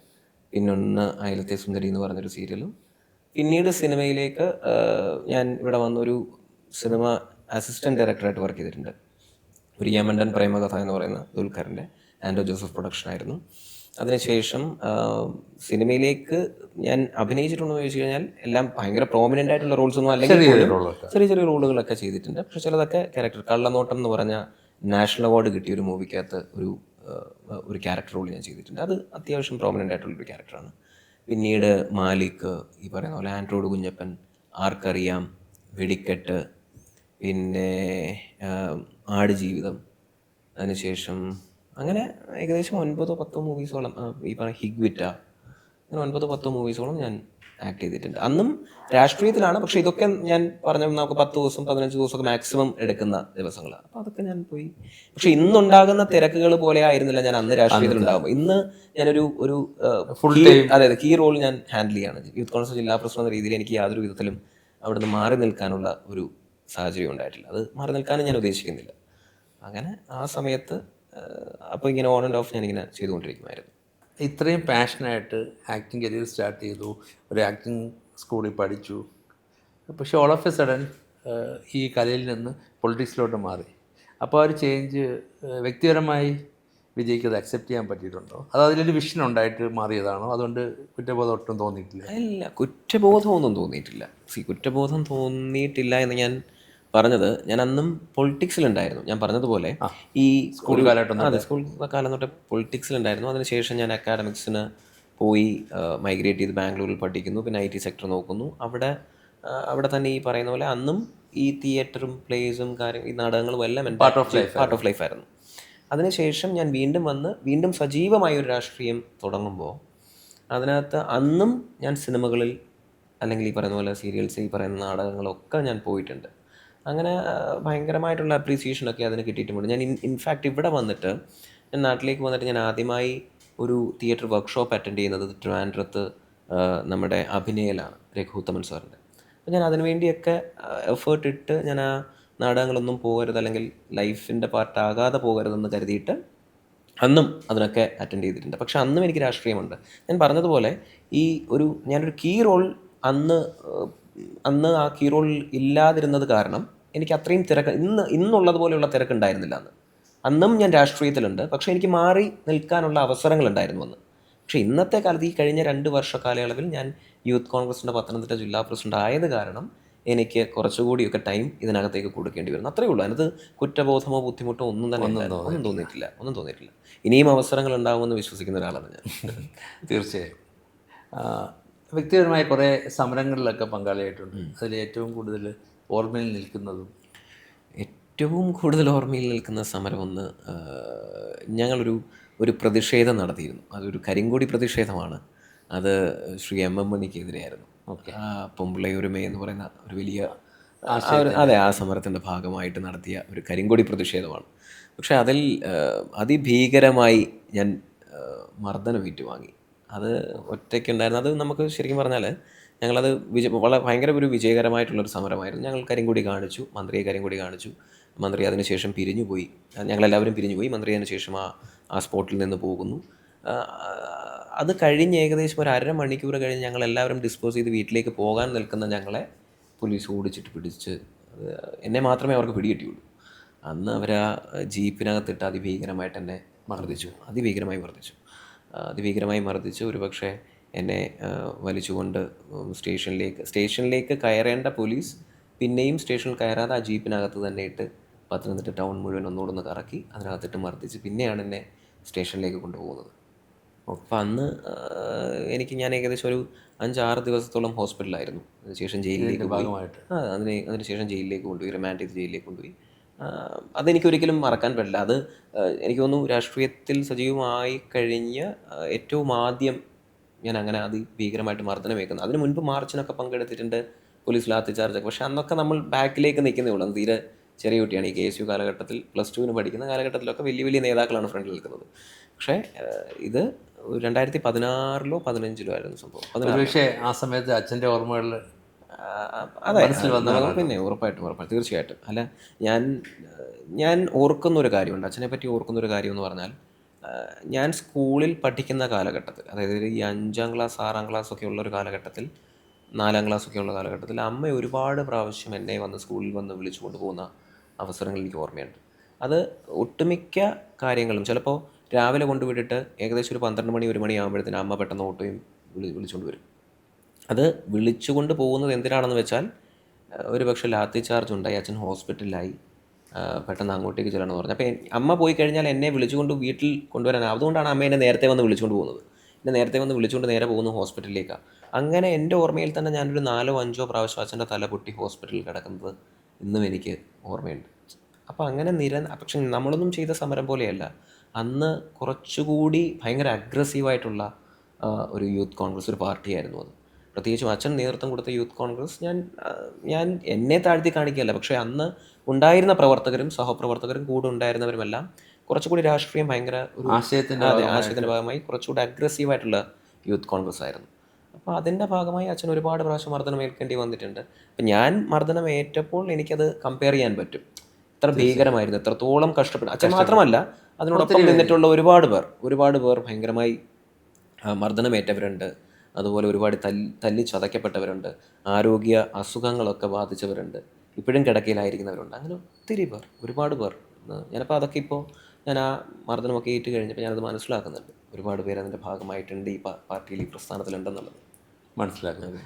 പിന്നൊന്ന് അയലത്തെ സുന്ദരി എന്ന് പറഞ്ഞൊരു സീരിയലും. പിന്നീട് സിനിമയിലേക്ക് ഞാൻ ഇവിടെ വന്നൊരു സിനിമ അസിസ്റ്റൻറ്റ് ഡയറക്ടറായിട്ട് വർക്ക് ചെയ്തിട്ടുണ്ട്. ഒരു യമണ്ടൻ പ്രേമകഥ എന്ന് പറയുന്ന ദുൽഖറിൻ്റെ ആൻഡോ ജോസഫ് പ്രൊഡക്ഷനായിരുന്നു. അതിനുശേഷം സിനിമയിലേക്ക് ഞാൻ അഭിനയിച്ചിട്ടുണ്ടോ എന്ന് ചോദിച്ചു കഴിഞ്ഞാൽ എല്ലാം ഭയങ്കര പ്രോമിനൻ്റ് ആയിട്ടുള്ള റോൾസ് ഒന്നും അല്ലെങ്കിൽ ചെറിയ ചെറിയ റോളുകളൊക്കെ ചെയ്തിട്ടുണ്ട്. പക്ഷേ ചിലതൊക്കെ ക്യാരക്ടർ, കള്ളനോട്ടം എന്ന് പറഞ്ഞ നാഷണൽ അവാർഡ് കിട്ടിയ ഒരു മൂവിക്കകത്ത് ഒരു ക്യാരക്ടർ റോൾ ഞാൻ ചെയ്തിട്ടുണ്ട്. അത് അത്യാവശ്യം പ്രോമിനൻ്റ് ആയിട്ടുള്ളൊരു ക്യാരക്ടറാണ്. പിന്നീട് മാലിക്, ഈ പറയുന്ന പോലെ ആൻഡ്രോയിഡ് കുഞ്ഞപ്പൻ, ആർക്കറിയാം, വെടിക്കെട്ട്, പിന്നെ ആടുജീവിതം, അതിനുശേഷം അങ്ങനെ ഏകദേശം 9-10 മൂവീസോളം, ഈ പറഞ്ഞ ഹിഗ്വിറ്റ, അങ്ങനെ 9-10 മൂവീസോളം ഞാൻ ആക്ട് ചെയ്തിട്ടുണ്ട്. അന്നും രാഷ്ട്രീയത്തിലാണ്. പക്ഷേ ഇതൊക്കെ ഞാൻ പറഞ്ഞ നമുക്ക് 10 ദിവസം 15 ദിവസമൊക്കെ മാക്സിമം എടുക്കുന്ന ദിവസങ്ങളാണ്. അപ്പോൾ അതൊക്കെ ഞാൻ പോയി. പക്ഷേ ഇന്നുണ്ടാകുന്ന തിരക്കുകൾ പോലെ ആയിരുന്നില്ല ഞാൻ അന്ന് രാഷ്ട്രീയത്തിലുണ്ടാകും. ഇന്ന് ഞാനൊരു ഫുൾ ടൈം, അതായത് കീ റോൾ ഞാൻ ഹാൻഡിൽ ചെയ്യാണ്. യൂത്ത് കോൺഗ്രസ് ജില്ലാ പ്രസിഡന്റ് എന്ന രീതിയിൽ എനിക്ക് യാതൊരു വിധത്തിലും അവിടുന്ന് മാറി നിൽക്കാനുള്ള ഒരു സാഹചര്യം ഉണ്ടായിട്ടില്ല. അത് മാറി നിൽക്കാനും ഞാൻ ഉദ്ദേശിക്കുന്നില്ല. അങ്ങനെ ആ സമയത്ത് അപ്പോൾ ഇങ്ങനെ ഓൺ ആൻഡ് ഓഫ് ഞാനിങ്ങനെ ചെയ്തുകൊണ്ടിരിക്കുമായിരുന്നു. ഇത്രയും പാഷനായിട്ട് ആക്ടിങ് കരിയർ സ്റ്റാർട്ട് ചെയ്തു, ഒരു ആക്ടിങ് സ്കൂളിൽ പഠിച്ചു. പക്ഷേ ഓൾ ഓഫ് എ സഡൻ ഈ കലയിൽ നിന്ന് പൊളിറ്റിക്സിലോട്ട് മാറി. അപ്പോൾ ആ ഒരു ചേഞ്ച് വ്യക്തിപരമായി വിജയ്ക്ക് അത് അക്സെപ്റ്റ് ചെയ്യാൻ പറ്റിയിട്ടുണ്ടോ? അത് അതിലൊരു വിഷൻ ഉണ്ടായിട്ട് മാറിയതാണോ? അതുകൊണ്ട് കുറ്റബോധം ഒട്ടും തോന്നിയിട്ടില്ല? ഇല്ല, കുറ്റബോധമൊന്നും തോന്നിയിട്ടില്ല. കുറ്റബോധം തോന്നിയിട്ടില്ല എന്ന് ഞാൻ പറഞ്ഞത്, ഞാൻ അന്നും പൊളിറ്റിക്സിലുണ്ടായിരുന്നു. ഞാൻ പറഞ്ഞതുപോലെ ഈ സ്കൂൾ കാലഘട്ടം, സ്കൂൾ കാലം തൊട്ട് പൊളിറ്റിക്സിലുണ്ടായിരുന്നു. അതിനുശേഷം ഞാൻ അക്കാഡമിക്സിന് പോയി മൈഗ്രേറ്റ് ചെയ്ത് ബാംഗ്ലൂരിൽ പഠിക്കുന്നു. പിന്നെ IT സെക്ടർ നോക്കുന്നു. അവിടെ തന്നെ ഈ പറയുന്ന പോലെ അന്നും ഈ തിയേറ്ററും പ്ലേസും ഈ നാടകങ്ങളും എല്ലാം പാർട്ട് ഓഫ് ലൈഫ് ആയിരുന്നു. അതിനുശേഷം ഞാൻ വീണ്ടും സജീവമായ ഒരു രാഷ്ട്രീയം തുടങ്ങുമ്പോൾ അതിനകത്ത് അന്നും ഞാൻ സിനിമകളിൽ അല്ലെങ്കിൽ ഈ പറയുന്ന പോലെ സീരിയൽസ്, ഈ പറയുന്ന നാടകങ്ങളൊക്കെ ഞാൻ പോയിട്ടുണ്ട്. അങ്ങനെ ഭയങ്കരമായിട്ടുള്ള അപ്രീസിയേഷനൊക്കെ അതിന് കിട്ടിയിട്ടുമുണ്ട്. ഞാൻ ഇൻഫാക്റ്റ് ഇവിടെ വന്നിട്ട്, ഞാൻ നാട്ടിലേക്ക് വന്നിട്ട് ഞാൻ ആദ്യമായി ഒരു തിയേറ്റർ വർക്ക്ഷോപ്പ് അറ്റൻഡ് ചെയ്യുന്നത് ട്രിവാൻഡ്രത്ത് നമ്മുടെ അഭിനയിലാണ്, രഘുത്തമൻ സാറിൻ്റെ. അപ്പോൾ ഞാൻ അതിനുവേണ്ടിയൊക്കെ എഫേർട്ട് ഇട്ട് ഞാൻ ആ നാടകങ്ങളൊന്നും പോകരുത്, അല്ലെങ്കിൽ ലൈഫിൻ്റെ പാർട്ടാകാതെ പോകരുതെന്ന് കരുതിയിട്ട് അന്നും അതിനൊക്കെ അറ്റൻഡ് ചെയ്തിട്ടുണ്ട്. പക്ഷെ അന്നും എനിക്ക് രാഷ്ട്രീയമുണ്ട്. ഞാൻ പറഞ്ഞതുപോലെ ഞാനൊരു കീ റോൾ അന്ന് ആ കീ റോൾ ഇല്ലാതിരുന്നത് കാരണം എനിക്ക് അത്രയും ഇന്നുള്ളതുപോലെയുള്ള തിരക്കുണ്ടായിരുന്നില്ല അന്നും ഞാൻ രാഷ്ട്രീയത്തിലുണ്ട്. പക്ഷേ എനിക്ക് മാറി നിൽക്കാനുള്ള അവസരങ്ങളുണ്ടായിരുന്നു അന്ന്. പക്ഷേ ഇന്നത്തെ കാലത്ത് ഈ കഴിഞ്ഞ 2 വർഷ കാലയളവിൽ ഞാൻ യൂത്ത് കോൺഗ്രസിൻ്റെ പത്തനംതിട്ട ജില്ലാ പ്രസിഡന്റ് ആയത് കാരണം എനിക്ക് കുറച്ചുകൂടിയൊക്കെ ടൈം ഇതിനകത്തേക്ക് കൊടുക്കേണ്ടി വരുന്നു. അത്രയേ ഉള്ളൂ. അതിനകത്ത് കുറ്റബോധമോ ബുദ്ധിമുട്ടോ ഒന്നും തോന്നിയിട്ടില്ല. ഇനിയും അവസരങ്ങൾ ഉണ്ടാകുമെന്ന് വിശ്വസിക്കുന്ന ഒരാളാണ് ഞാൻ. തീർച്ചയായും. വ്യക്തിപരമായ കുറേ സമരങ്ങളിലൊക്കെ പങ്കാളിയായിട്ടുണ്ട്. അതിൽ ഏറ്റവും കൂടുതൽ ഓർമ്മയിൽ നിൽക്കുന്നതും? ഏറ്റവും കൂടുതൽ ഓർമ്മയിൽ നിൽക്കുന്ന സമരം ഒന്ന്, ഞങ്ങളൊരു ഒരു പ്രതിഷേധം നടത്തിയിരുന്നു. അതൊരു കരിങ്കൊടി പ്രതിഷേധമാണ്. അത് ശ്രീ MM മണിക്കെതിരെയായിരുന്നു. പൊമ്പിളയൊരുമേ എന്ന് പറയുന്ന ഒരു വലിയ അതെ, ആ സമരത്തിൻ്റെ ഭാഗമായിട്ട് നടത്തിയ ഒരു കരിങ്കൊടി പ്രതിഷേധമാണ്. പക്ഷേ അതിൽ അതിഭീകരമായി ഞാൻ മർദ്ദനം ഏറ്റുവാങ്ങി. അത് ഒറ്റയ്ക്കുണ്ടായിരുന്നു. അത് നമുക്ക് ശരിക്കും പറഞ്ഞാൽ ഞങ്ങളത് വളരെ ഭയങ്കര ഒരു വിജയകരമായിട്ടുള്ളൊരു സമരമായിരുന്നു. ഞങ്ങൾ കരിങ്കൊടി കാണിച്ചു, മന്ത്രിയെ കരിങ്കൊടി കാണിച്ചു. മന്ത്രി അതിനുശേഷം പിരിഞ്ഞുപോയി. ഞങ്ങളെല്ലാവരും പിരിഞ്ഞുപോയി. മന്ത്രി അതിനുശേഷം ആ സ്പോട്ടിൽ നിന്ന് പോകുന്നു. അത് കഴിഞ്ഞ് ഏകദേശം ഒരു അരമണിക്കൂർ കഴിഞ്ഞ് ഞങ്ങളെല്ലാവരും ഡിസ്പോസ് ചെയ്ത് വീട്ടിലേക്ക് പോകാൻ നിൽക്കുന്ന ഞങ്ങളെ പോലീസ് ഓടിച്ചിട്ട് പിടിച്ച്, എന്നെ മാത്രമേ അവർക്ക് പിടികിട്ടിയുള്ളൂ. അന്ന് അവർ ആ ജീപ്പിനകത്തിട്ട് അതിഭീകരമായിട്ട് എന്നെ അതിഭീകരമായി മർദ്ദിച്ചു. ഒരുപക്ഷെ എന്നെ വലിച്ചുകൊണ്ട് സ്റ്റേഷനിലേക്ക് കയറേണ്ട പോലീസ് പിന്നെയും സ്റ്റേഷനിൽ കയറാതെ ആ ജീപ്പിനകത്ത് തന്നെ ഇട്ട് പത്തനംതിട്ട ടൗൺ മുഴുവൻ ഒന്നുകൂടെ കറക്കി അതിനകത്തിട്ട് മർദ്ദിച്ച് പിന്നെയാണ് എന്നെ സ്റ്റേഷനിലേക്ക് കൊണ്ടുപോകുന്നത്. അപ്പം അന്ന് ഞാൻ ഏകദേശം ഒരു 5-6 ദിവസത്തോളം ഹോസ്പിറ്റലിലായിരുന്നു. അതിനുശേഷം ജയിലിലേക്ക് അതിനുശേഷം ജയിലിലേക്ക് കൊണ്ടുപോയി, റിമാൻഡ് ചെയ്ത് ജയിലിലേക്ക് കൊണ്ടുപോയി. അതെനിക്കൊരിക്കലും മറക്കാൻ പറ്റില്ല. അത് എനിക്ക് തോന്നുന്നു രാഷ്ട്രീയത്തിൽ സജീവമായി കഴിഞ്ഞ് ഏറ്റവും ആദ്യം ഞാൻ അങ്ങനെ അതിഭീകരമായിട്ട് മർദ്ദനമേക്കുന്നത്. അതിന് മുൻപ് മാർച്ചിനൊക്കെ പങ്കെടുത്തിട്ടുണ്ട്, പോലീസ് ലാത്തി ചാർജൊക്കെ. പക്ഷേ അന്നൊക്കെ നമ്മൾ ബാക്കിലേക്ക് നിൽക്കുന്നേ ഉള്ളൂ. തീരെ ചെറിയ കുട്ടിയാണ്. ഈ KSU കാലഘട്ടത്തിൽ +2 പഠിക്കുന്ന കാലഘട്ടത്തിലൊക്കെ വലിയ വലിയ നേതാക്കളാണ് ഫ്രണ്ടിൽ നിൽക്കുന്നത്. പക്ഷേ ഇത് 2016-ലോ 2015-ലോ ആയിരുന്നു സംഭവം. പക്ഷേ ആ സമയത്ത് അച്ഛൻ്റെ ഓർമ്മകളിൽ അതെ, പിന്നെ ഉറപ്പായിട്ടും തീർച്ചയായിട്ടും. അല്ല, ഞാൻ ഓർക്കുന്നൊരു കാര്യമുണ്ട്, അച്ഛനെ പറ്റി ഓർക്കുന്നൊരു കാര്യം എന്ന് പറഞ്ഞാൽ, ഞാൻ സ്കൂളിൽ പഠിക്കുന്ന കാലഘട്ടത്തിൽ, അതായത് ഈ 5ാം ക്ലാസ് 6ാം ക്ലാസ്സൊക്കെ ഉള്ളൊരു കാലഘട്ടത്തിൽ, 4ാം ക്ലാസ്സൊക്കെ ഉള്ള കാലഘട്ടത്തിൽ അമ്മ ഒരുപാട് പ്രാവശ്യം എന്നെ സ്കൂളിൽ വന്ന് വിളിച്ചു കൊണ്ടുപോകുന്ന അവസരങ്ങൾ എനിക്ക് ഓർമ്മയുണ്ട്. അത് ഒട്ടുമിക്ക കാര്യങ്ങളും ചിലപ്പോൾ രാവിലെ കൊണ്ടുവിട്ടിട്ട് ഏകദേശം ഒരു 12 മണി 1 മണി ആകുമ്പോഴത്തേനും അമ്മ പെട്ടെന്ന് ഓട്ടോയും വിളിച്ചുകൊണ്ട് വരും. അത് വിളിച്ചുകൊണ്ട് പോകുന്നത് എന്തിനാണെന്ന് വെച്ചാൽ, ഒരു പക്ഷേ ലാത്തി ചാർജ് ഉണ്ടായി, അച്ഛൻ ഹോസ്പിറ്റലിലായി, പെട്ടെന്ന് അങ്ങോട്ടേക്ക് ചെല്ലണമെന്ന് പറഞ്ഞു. അപ്പോൾ അമ്മ പോയി കഴിഞ്ഞാൽ എന്നെ വിളിച്ചുകൊണ്ട് വീട്ടിൽ കൊണ്ടുവരാൻ, അതുകൊണ്ടാണ് അമ്മ എന്നെ നേരത്തെ വന്ന് വിളിച്ചുകൊണ്ട് പോകുന്നത്. എന്നെ നേരത്തെ വന്ന് വിളിച്ചുകൊണ്ട് നേരെ പോകുന്നു ഹോസ്പിറ്റലിലേക്കാണ്. അങ്ങനെ എൻ്റെ ഓർമ്മയിൽ തന്നെ ഞാനൊരു 4-5 പ്രാവശ്യം അച്ഛൻ്റെ തല പൊട്ടി ഹോസ്പിറ്റലിൽ കിടക്കുന്നത് ഇന്നും എനിക്ക് ഓർമ്മയുണ്ട്. അപ്പോൾ അങ്ങനെ പക്ഷെ നമ്മളൊന്നും ചെയ്ത സമരം പോലെയല്ല. അന്ന് കുറച്ചുകൂടി ഭയങ്കര അഗ്രസീവായിട്ടുള്ള ഒരു യൂത്ത് കോൺഗ്രസ്, ഒരു പാർട്ടിയായിരുന്നു അത്. പ്രത്യേകിച്ചും അച്ഛൻ നേതൃത്വം കൊടുത്ത യൂത്ത് കോൺഗ്രസ്, ഞാൻ എന്നെ താഴ്ത്തി കാണിക്കുകയല്ല, പക്ഷേ അന്ന് ഉണ്ടായിരുന്ന പ്രവർത്തകരും സഹപ്രവർത്തകരും കൂടെ ഉണ്ടായിരുന്നവരുമെല്ലാം കുറച്ചുകൂടി രാഷ്ട്രീയം ഭയങ്കര ഒരു ആശയത്തിൻ്റെ ഭാഗമായി കുറച്ചുകൂടി അഗ്രസീവായിട്ടുള്ള യൂത്ത് കോൺഗ്രസ് ആയിരുന്നു. അപ്പോൾ അതിൻ്റെ ഭാഗമായി അച്ഛൻ ഒരുപാട് പ്രാവശ്യം മർദ്ദനം ഏൽക്കേണ്ടി വന്നിട്ടുണ്ട്. അപ്പം ഞാൻ മർദ്ദനം ഏറ്റപ്പോൾ എനിക്കത് കമ്പയർ ചെയ്യാൻ പറ്റും. എത്ര ഭീകരമായിരുന്നു, എത്രത്തോളം കഷ്ടപ്പെട്ടു. അച്ഛൻ മാത്രമല്ല, അതിനോടൊപ്പം നിന്നിട്ടുള്ള ഒരുപാട് പേർ ഭയങ്കരമായി മർദ്ദനമേറ്റവരുണ്ട്. അതുപോലെ ഒരുപാട് തല്ലി ചതയ്ക്കപ്പെട്ടവരുണ്ട്. ആരോഗ്യ അസുഖങ്ങളൊക്കെ ബാധിച്ചവരുണ്ട്. ഇപ്പോഴും കിടക്കയിലായിരിക്കുന്നവരുണ്ട്. അങ്ങനെ ഒരുപാട് പേർ. ഞാനപ്പോൾ അതൊക്കെ ഇപ്പോൾ ഞാൻ ആ മർദ്ദനമൊക്കെ ഏറ്റു കഴിഞ്ഞപ്പോൾ ഞാനത് മനസ്സിലാക്കുന്നുണ്ട്. ഒരുപാട് പേര് അതിൻ്റെ ഭാഗമായിട്ടുണ്ട്, ഈ പാർട്ടിയിൽ, ഈ പ്രസ്ഥാനത്തിലുണ്ടെന്നുള്ളത് മനസ്സിലാക്കുന്നത്.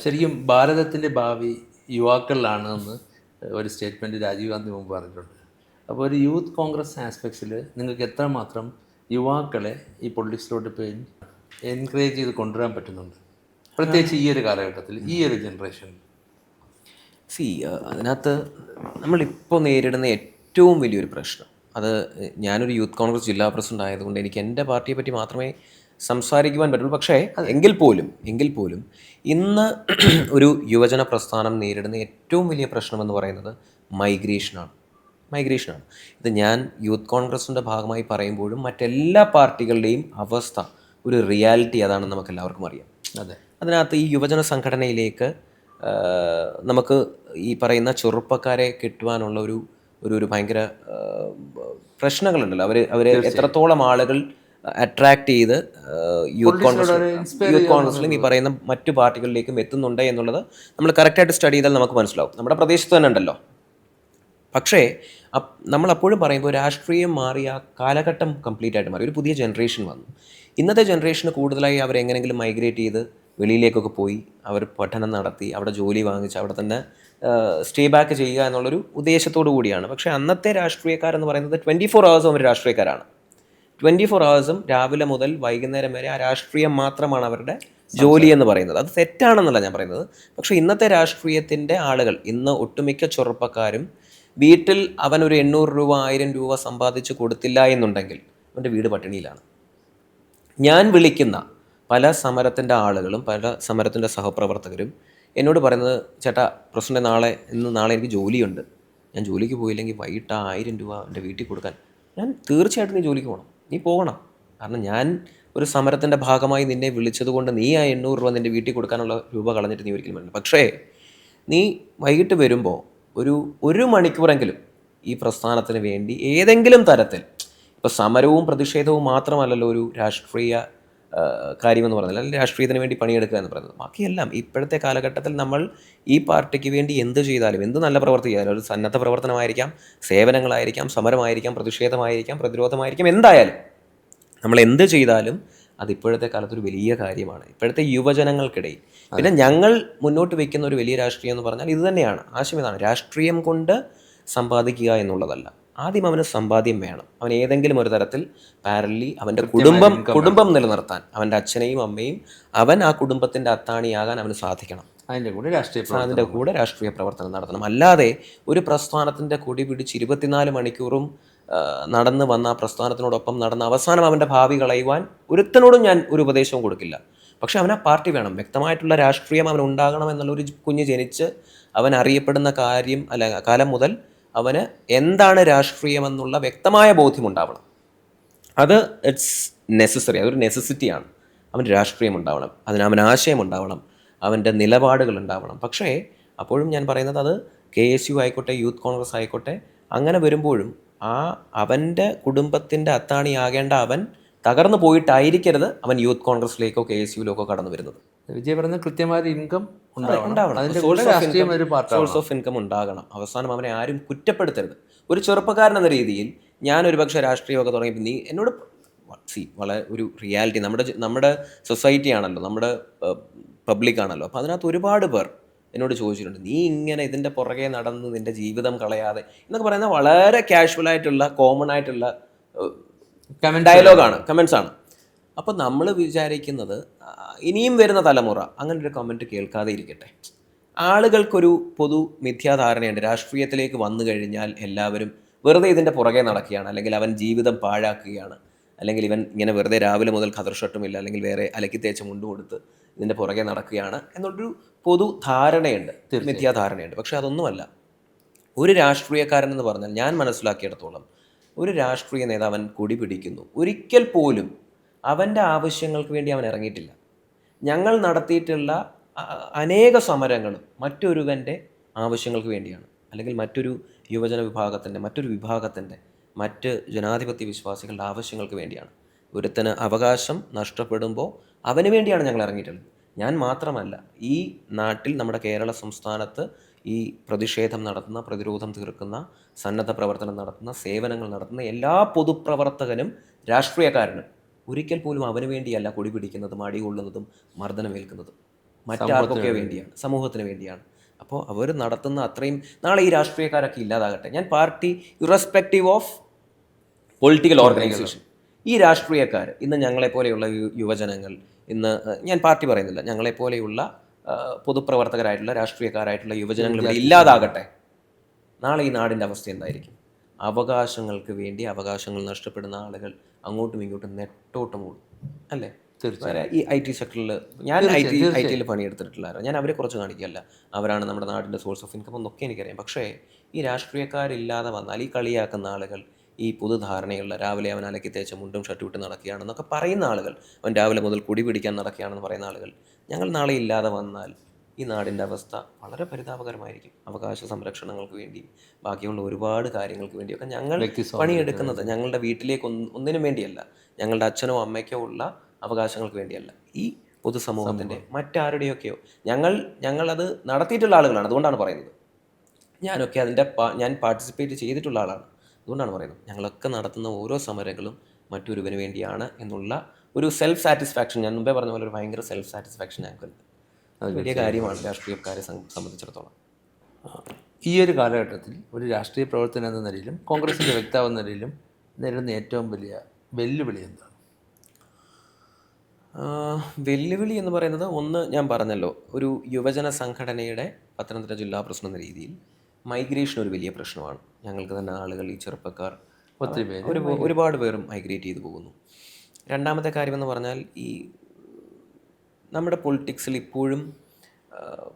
ശരിക്കും ഭാരതത്തിൻ്റെ ഭാവി യുവാക്കളിലാണ് എന്ന് ഒരു സ്റ്റേറ്റ്മെൻറ്റ് രാജീവ് ഗാന്ധി മുമ്പ് പറഞ്ഞിട്ടുണ്ട്. അപ്പോൾ ഒരു യൂത്ത് കോൺഗ്രസ് ആസ്പെക്ട്സിൽ നിങ്ങൾക്ക് എത്രമാത്രം യുവാക്കളെ ഈ പൊളിറ്റിക്സിലോട്ട് ഇപ്പോൾ എൻകറേജ് ചെയ്ത് കൊണ്ടുവരാൻ പറ്റുന്നുണ്ട്, പ്രത്യേകിച്ച് ഈ ഒരു കാലഘട്ടത്തിൽ, ഈ ഒരു ജനറേഷനിൽ? അതിനകത്ത് നമ്മളിപ്പോൾ നേരിടുന്ന ഏറ്റവും വലിയൊരു പ്രശ്നം, അത് ഞാനൊരു യൂത്ത് കോൺഗ്രസ് ജില്ലാ പ്രസിഡന്റ് ആയതുകൊണ്ട് എനിക്ക് എൻ്റെ പാർട്ടിയെ പറ്റി മാത്രമേ സംസാരിക്കുവാൻ പറ്റുള്ളൂ. പക്ഷേ എങ്കിൽ പോലും ഇന്ന് ഒരു യുവജന പ്രസ്ഥാനം നേരിടുന്ന ഏറ്റവും വലിയ പ്രശ്നമെന്ന് പറയുന്നത് മൈഗ്രേഷനാണ്. ഇത് ഞാൻ യൂത്ത് കോൺഗ്രസിൻ്റെ ഭാഗമായി പറയുമ്പോഴും മറ്റെല്ലാ പാർട്ടികളുടെയും അവസ്ഥ, ഒരു റിയാലിറ്റി അതാണെന്ന് നമുക്ക് എല്ലാവർക്കും അറിയാം. അതിനകത്ത് ഈ യുവജന സംഘടനയിലേക്ക് നമുക്ക് ഈ പറയുന്ന ചെറുപ്പക്കാരെ കിട്ടുവാനുള്ള ഒരു ഭയങ്കര പ്രശ്നങ്ങളുണ്ടല്ലോ. അവർ എത്രത്തോളം ആളുകൾ അട്രാക്ട് ചെയ്ത് യൂത്ത് കോൺഗ്രസിലും ഈ പറയുന്ന മറ്റു പാർട്ടികളിലേക്കും എത്തുന്നുണ്ട് എന്നുള്ളത് നമ്മൾ കറക്റ്റായിട്ട് സ്റ്റഡി ചെയ്താൽ നമുക്ക് മനസ്സിലാവും. നമ്മുടെ പ്രദേശത്ത് തന്നെ ഉണ്ടല്ലോ. പക്ഷേ നമ്മളപ്പോഴും പറയുമ്പോൾ രാഷ്ട്രീയം മാറി, ആ കാലഘട്ടം കംപ്ലീറ്റ് ആയിട്ട് മാറി, ഒരു പുതിയ ജനറേഷൻ വന്നു. ഇന്നത്തെ ജനറേഷന് കൂടുതലായി അവരെങ്ങനെങ്കിലും മൈഗ്രേറ്റ് ചെയ്ത് വെളിയിലേക്കൊക്കെ പോയി അവർ പഠനം നടത്തി അവിടെ ജോലി വാങ്ങിച്ച് അവിടെ തന്നെ സ്റ്റേ ബാക്ക് ചെയ്യുക എന്നുള്ളൊരു ഉദ്ദേശത്തോടു കൂടിയാണ്. പക്ഷേ അന്നത്തെ രാഷ്ട്രീയക്കാരെന്ന് പറയുന്നത് 24 hours അവർ രാഷ്ട്രീയക്കാരാണ്. 24 hours രാവിലെ മുതൽ വൈകുന്നേരം വരെ ആ രാഷ്ട്രീയം മാത്രമാണ് അവരുടെ ജോലി എന്ന് പറയുന്നത്. അത് തെറ്റാണെന്നല്ല ഞാൻ പറയുന്നത്. പക്ഷേ ഇന്നത്തെ രാഷ്ട്രീയത്തിൻ്റെ ആളുകൾ, ഇന്ന് ഒട്ടുമിക്ക ചെറുപ്പക്കാരും വീട്ടിൽ അവനൊരു 800 രൂപ 1000 രൂപ സമ്പാദിച്ച് കൊടുത്തില്ല എന്നുണ്ടെങ്കിൽ, അവൻ്റെ വീട് പട്ടിണിയിലാണ്. ഞാൻ വിളിക്കുന്ന പല സമരത്തിൻ്റെ ആളുകളും പല സമരത്തിൻ്റെ സഹപ്രവർത്തകരും എന്നോട് പറയുന്നത്, ചേട്ടാ പ്രസിഡന്റ് നാളെ എനിക്ക് ജോലിയുണ്ട്, ഞാൻ ജോലിക്ക് പോയില്ലെങ്കിൽ വൈകിട്ട് 1000 രൂപ എൻ്റെ വീട്ടിൽ കൊടുക്കാൻ. ഞാൻ തീർച്ചയായിട്ടും നീ ജോലിക്ക് പോകണം, നീ പോകണം. കാരണം ഞാൻ ഒരു സമരത്തിൻ്റെ ഭാഗമായി നിന്നെ വിളിച്ചത് കൊണ്ട് നീ ആ 800 രൂപ നിൻ്റെ വീട്ടിൽ കൊടുക്കാനുള്ള രൂപ കളഞ്ഞിട്ട് നീ ഒരിക്കലും വരില്ല. പക്ഷേ നീ വൈകിട്ട് വരുമ്പോൾ ഒരു മണിക്കൂറെങ്കിലും ഈ പ്രസ്ഥാനത്തിന് വേണ്ടി ഏതെങ്കിലും തരത്തിൽ, ഇപ്പോൾ സമരവും പ്രതിഷേധവും മാത്രമല്ലല്ലോ ഒരു രാഷ്ട്രീയ കാര്യമെന്ന് പറയുന്നത്, അല്ലെങ്കിൽ രാഷ്ട്രീയത്തിന് വേണ്ടി പണിയെടുക്കുക എന്ന് പറയുന്നത്. ബാക്കിയെല്ലാം ഇപ്പോഴത്തെ കാലഘട്ടത്തിൽ നമ്മൾ ഈ പാർട്ടിക്ക് വേണ്ടി എന്ത് ചെയ്താലും, എന്ത് നല്ല പ്രവൃത്തി ചെയ്താലും, ഒരു സന്നദ്ധ പ്രവർത്തനമായിരിക്കാം, സേവനങ്ങളായിരിക്കാം, സമരമായിരിക്കാം, പ്രതിഷേധമായിരിക്കാം, പ്രതിരോധമായിരിക്കാം, എന്തായാലും നമ്മൾ എന്ത് ചെയ്താലും അത് ഇപ്പോഴത്തെ കാലത്തൊരു വലിയ കാര്യമാണ് ഇപ്പോഴത്തെ യുവജനങ്ങൾക്കിടയിൽ. പിന്നെ ഞങ്ങൾ മുന്നോട്ട് വയ്ക്കുന്ന ഒരു വലിയ രാഷ്ട്രീയം എന്ന് പറഞ്ഞാൽ ഇത് തന്നെയാണ്. ആശയം ഇതാണ്, രാഷ്ട്രീയം കൊണ്ട് സമ്പാദിക്കുക എന്നുള്ളതല്ല. ആദ്യം അവന് സമ്പാദ്യം വേണം. അവൻ ഏതെങ്കിലും ഒരു തരത്തിൽ പാരലി അവൻ്റെ കുടുംബം നിലനിർത്താൻ, അവൻ്റെ അച്ഛനെയും അമ്മയും, അവൻ ആ കുടുംബത്തിൻ്റെ അത്താണിയാകാൻ അവന് സാധിക്കണം. അതിൻ്റെ കൂടെ രാഷ്ട്രീയ പ്രവർത്തനം നടത്തണം. അല്ലാതെ ഒരു പ്രസ്ഥാനത്തിൻ്റെ കൊടി പിടിച്ച് 24 മണിക്കൂറും നടന്ന് വന്ന ആ പ്രസ്ഥാനത്തിനോടൊപ്പം നടന്ന് അവസാനം അവൻ്റെ ഭാവി കളയുവാൻ ഒരുത്തനോടും ഞാൻ ഒരു ഉപദേശവും കൊടുക്കില്ല. പക്ഷെ അവൻ ആ പാർട്ടി വേണം, വ്യക്തമായിട്ടുള്ള രാഷ്ട്രീയം അവൻ ഉണ്ടാകണം എന്നുള്ളൊരു കുഞ്ഞ് ജനിച്ച് അവൻ അറിയപ്പെടുന്ന കാലം മുതൽ അവന് എന്താണ് രാഷ്ട്രീയമെന്നുള്ള വ്യക്തമായ ബോധ്യമുണ്ടാവണം. അത് ഇറ്റ്സ് നെസസറി, അതൊരു നെസസിറ്റിയാണ്. അവന് രാഷ്ട്രീയം ഉണ്ടാവണം, അവൻ ആശയം ഉണ്ടാവണം, അവൻ്റെ നിലപാടുകൾ ഉണ്ടാവണം. പക്ഷേ അപ്പോഴും ഞാൻ പറയുന്നത്, അത് KSU ആയിക്കോട്ടെ, യൂത്ത് കോൺഗ്രസ് ആയിക്കോട്ടെ, അങ്ങനെ വരുമ്പോഴും അവൻ്റെ കുടുംബത്തിൻ്റെ അത്താണിയാകേണ്ട അവൻ തകർന്നു പോയിട്ടായിരിക്കരുത് അവൻ യൂത്ത് കോൺഗ്രസിലേക്കോ KSUവിലേക്കോ കടന്നു വരുന്നത്. വിജയ് പറഞ്ഞ കൃത്യമായ ഇൻകം ഉണ്ടാവണം, സോഴ്സ് ഓഫ് ഇൻകം ഉണ്ടാകണം. അവസാനം അവനെ ആരും കുറ്റപ്പെടുത്തരുത്. ഒരു ചെറുപ്പക്കാരൻ എന്ന രീതിയിൽ ഞാൻ ഒരുപക്ഷെ രാഷ്ട്രീയമൊക്കെ തുടങ്ങിയപ്പോൾ നീ എന്നോട് വളരെ ഒരു റിയാലിറ്റി, നമ്മുടെ സൊസൈറ്റി ആണല്ലോ, നമ്മുടെ പബ്ലിക് ആണല്ലോ. അപ്പോൾ അതിനകത്ത് ഒരുപാട് പേർ എന്നോട് ചോദിച്ചിട്ടുണ്ട്, നീ ഇങ്ങനെ ഇതിൻ്റെ പുറകെ നടന്ന് നിൻ്റെ ജീവിതം കളയാതെ എന്നൊക്കെ പറയുന്ന വളരെ കാഷ്വലായിട്ടുള്ള കോമൺ ആയിട്ടുള്ള ഡയലോഗാണ്, കമൻസാണ്. അപ്പോൾ നമ്മൾ വിചാരിക്കുന്നത് ഇനിയും വരുന്ന തലമുറ അങ്ങനെ ഒരു കമൻറ്റ് കേൾക്കാതെ ഇരിക്കട്ടെ. ആളുകൾക്കൊരു പൊതു മിഥ്യാധാരണയുണ്ട്, രാഷ്ട്രീയത്തിലേക്ക് വന്നു കഴിഞ്ഞാൽ എല്ലാവരും വെറുതെ ഇതിൻ്റെ പുറകെ നടക്കുകയാണ്, അല്ലെങ്കിൽ അവൻ ജീവിതം പാഴാക്കുകയാണ്, അല്ലെങ്കിൽ ഇവൻ ഇങ്ങനെ വെറുതെ രാവിലെ മുതൽ ഖദർ ഷർട്ടുമില്ല, അല്ലെങ്കിൽ വേറെ അലക്കി തേച്ച മുണ്ട് കൊടുത്ത് ഇതിൻ്റെ പുറകെ നടക്കുകയാണ് എന്നുള്ളൊരു പൊതു ധാരണയുണ്ട്, മിഥ്യാധാരണയുണ്ട്. പക്ഷെ അതൊന്നുമല്ല. ഒരു രാഷ്ട്രീയക്കാരൻ എന്ന് പറഞ്ഞാൽ ഞാൻ മനസ്സിലാക്കിയിടത്തോളം ഒരു രാഷ്ട്രീയ നേതാവൻ കൊടി പിടിക്കുന്നു, ഒരിക്കൽ പോലും അവൻ്റെ ആവശ്യങ്ങൾക്ക് വേണ്ടി അവൻ ഇറങ്ങിയിട്ടില്ല. ഞങ്ങൾ നടത്തിയിട്ടുള്ള അനേക സമരങ്ങളും മറ്റൊരുവൻ്റെ ആവശ്യങ്ങൾക്ക് വേണ്ടിയാണ്, അല്ലെങ്കിൽ മറ്റൊരു യുവജന വിഭാഗത്തിൻ്റെ, മറ്റൊരു വിഭാഗത്തിൻ്റെ, മറ്റ് ജനാധിപത്യ വിശ്വാസികളുടെ ആവശ്യങ്ങൾക്ക് വേണ്ടിയാണ്. ഒരുത്തന് അവകാശം നഷ്ടപ്പെടുമ്പോൾ അവന് വേണ്ടിയാണ് ഞങ്ങൾ ഇറങ്ങിയിട്ടുള്ളത്. ഞാൻ മാത്രമല്ല, ഈ നാട്ടിൽ നമ്മുടെ കേരള സംസ്ഥാനത്ത് ഈ പ്രതിഷേധം നടത്തുന്ന, പ്രതിരോധം തീർക്കുന്ന, സന്നദ്ധ പ്രവർത്തനം നടത്തുന്ന, സേവനങ്ങൾ നടത്തുന്ന എല്ലാ പൊതുപ്രവർത്തകനും രാഷ്ട്രീയക്കാരനും ഒരിക്കൽ പോലും അവന് വേണ്ടിയല്ല കൊടി പിടിക്കുന്നതും അടികൊള്ളുന്നതും മർദ്ദനമേൽക്കുന്നതും. മറ്റാർക്കൊക്കെ വേണ്ടിയാണ്, സമൂഹത്തിന് വേണ്ടിയാണ്. അപ്പോൾ അവർ നടത്തുന്ന അത്രയും നാളെ ഈ രാഷ്ട്രീയക്കാരൊക്കെ ഇല്ലാതാകട്ടെ. ഞാൻ party irrespective of political organisation, ഈ രാഷ്ട്രീയക്കാർ ഇന്ന് ഞങ്ങളെപ്പോലെയുള്ള യുവജനങ്ങൾ, ഇന്ന് ഞാൻ പാർട്ടി പറയുന്നില്ല, ഞങ്ങളെപ്പോലെയുള്ള പൊതുപ്രവർത്തകരായിട്ടുള്ള രാഷ്ട്രീയക്കാരായിട്ടുള്ള യുവജനങ്ങൾ ഇവിടെ ഇല്ലാതാകട്ടെ. നാളെ ഈ നാടിൻ്റെ അവസ്ഥ എന്തായിരിക്കും? അവകാശങ്ങൾക്ക് വേണ്ടി അവകാശങ്ങൾ നഷ്ടപ്പെടുന്ന ആളുകൾ അങ്ങോട്ടും ഇങ്ങോട്ടും നെട്ടോട്ടം കൂടും, അല്ലേ? തീർച്ചയായും. ഈ IT സെക്ടറിൽ ഞാൻ ഐ ടിയിൽ പണിയെടുത്തിട്ടുള്ളവരാണ്, ഞാൻ അവരെ കുറച്ച് കാണിക്കുകയല്ല, അവരാണ് നമ്മുടെ നാടിൻ്റെ സോഴ്സ് ഓഫ് ഇൻകം എന്നൊക്കെ എനിക്കറിയാം. പക്ഷേ ഈ രാഷ്ട്രീയക്കാരില്ലാതെ വന്നാൽ, ഈ കളിയാക്കുന്ന ആളുകൾ, ഈ പൊതുധാരണയുള്ള രാവിലെ അവൻ അലക്കി തേച്ച മുണ്ടും ഷർട്ട് വിട്ട് നടക്കുകയാണെന്നൊക്കെ പറയുന്ന ആളുകൾ, അവൻ രാവിലെ മുതൽ കുടി പിടിക്കാൻ നടക്കുകയാണെന്ന് പറയുന്ന ആളുകൾ, ഞങ്ങൾ നാളെ ഇല്ലാതെ വന്നാൽ ഈ നാടിൻ്റെ അവസ്ഥ വളരെ പരിതാപകരമായിരിക്കും. അവകാശ സംരക്ഷണങ്ങൾക്ക് വേണ്ടി, ബാക്കിയുള്ള ഒരുപാട് കാര്യങ്ങൾക്ക് വേണ്ടിയൊക്കെ ഞങ്ങൾ പണിയെടുക്കുന്നത് ഞങ്ങളുടെ വീട്ടിലേക്ക് ഒന്നിനും വേണ്ടിയല്ല, ഞങ്ങളുടെ അച്ഛനോ അമ്മയ്ക്കോ ഉള്ള അവകാശങ്ങൾക്ക് വേണ്ടിയല്ല, ഈ പൊതുസമൂഹത്തിൻ്റെ മറ്റാരുടെയൊക്കെയോ. ഞങ്ങളത് നടത്തിയിട്ടുള്ള ആളുകളാണ്, അതുകൊണ്ടാണ് പറയുന്നത്. ഞാനൊക്കെ ഞാൻ പാർട്ടിസിപ്പേറ്റ് ചെയ്തിട്ടുള്ള ആളാണ്, അതുകൊണ്ടാണ് പറയുന്നത്. ഞങ്ങളൊക്കെ നടത്തുന്ന ഓരോ സമരങ്ങളും മറ്റൊരുവന് വേണ്ടിയാണ് എന്നുള്ള ഒരു സെൽഫ് സാറ്റിസ്ഫാക്ഷൻ, ഞാൻ മുമ്പേ പറഞ്ഞ പോലെ ഒരു ഭയങ്കര സെൽഫ് സാറ്റിസ്ഫാക്ഷൻ ഞങ്ങൾക്കുണ്ട്. അത് വലിയ കാര്യമാണ് രാഷ്ട്രീയക്കാരെ സംബന്ധിച്ചിടത്തോളം. ഈ ഒരു കാലഘട്ടത്തിൽ ഒരു രാഷ്ട്രീയ പ്രവർത്തനം എന്ന നിലയിലും കോൺഗ്രസിൻ്റെ വക്താവ് എന്ന നിലയിലും നേരിടുന്ന ഏറ്റവും വലിയ വെല്ലുവിളി എന്താണ്? വെല്ലുവിളി എന്ന് പറയുന്നത്, ഒന്ന് ഞാൻ പറഞ്ഞല്ലോ, ഒരു യുവജന സംഘടനയുടെ പത്തനംതിട്ട ജില്ലാ പ്രസിഡന്റ് എന്ന രീതിയിൽ മൈഗ്രേഷൻ ഒരു വലിയ പ്രശ്നമാണ്. ഞങ്ങൾക്ക് തന്നെ ആളുകൾ, ഈ ചെറുപ്പക്കാർ ഒത്തിരി പേര് ഒരുപാട് പേരും മൈഗ്രേറ്റ് ചെയ്തു പോകുന്നു. രണ്ടാമത്തെ കാര്യമെന്ന് പറഞ്ഞാൽ ഈ നമ്മുടെ പൊളിറ്റിക്സിൽ ഇപ്പോഴും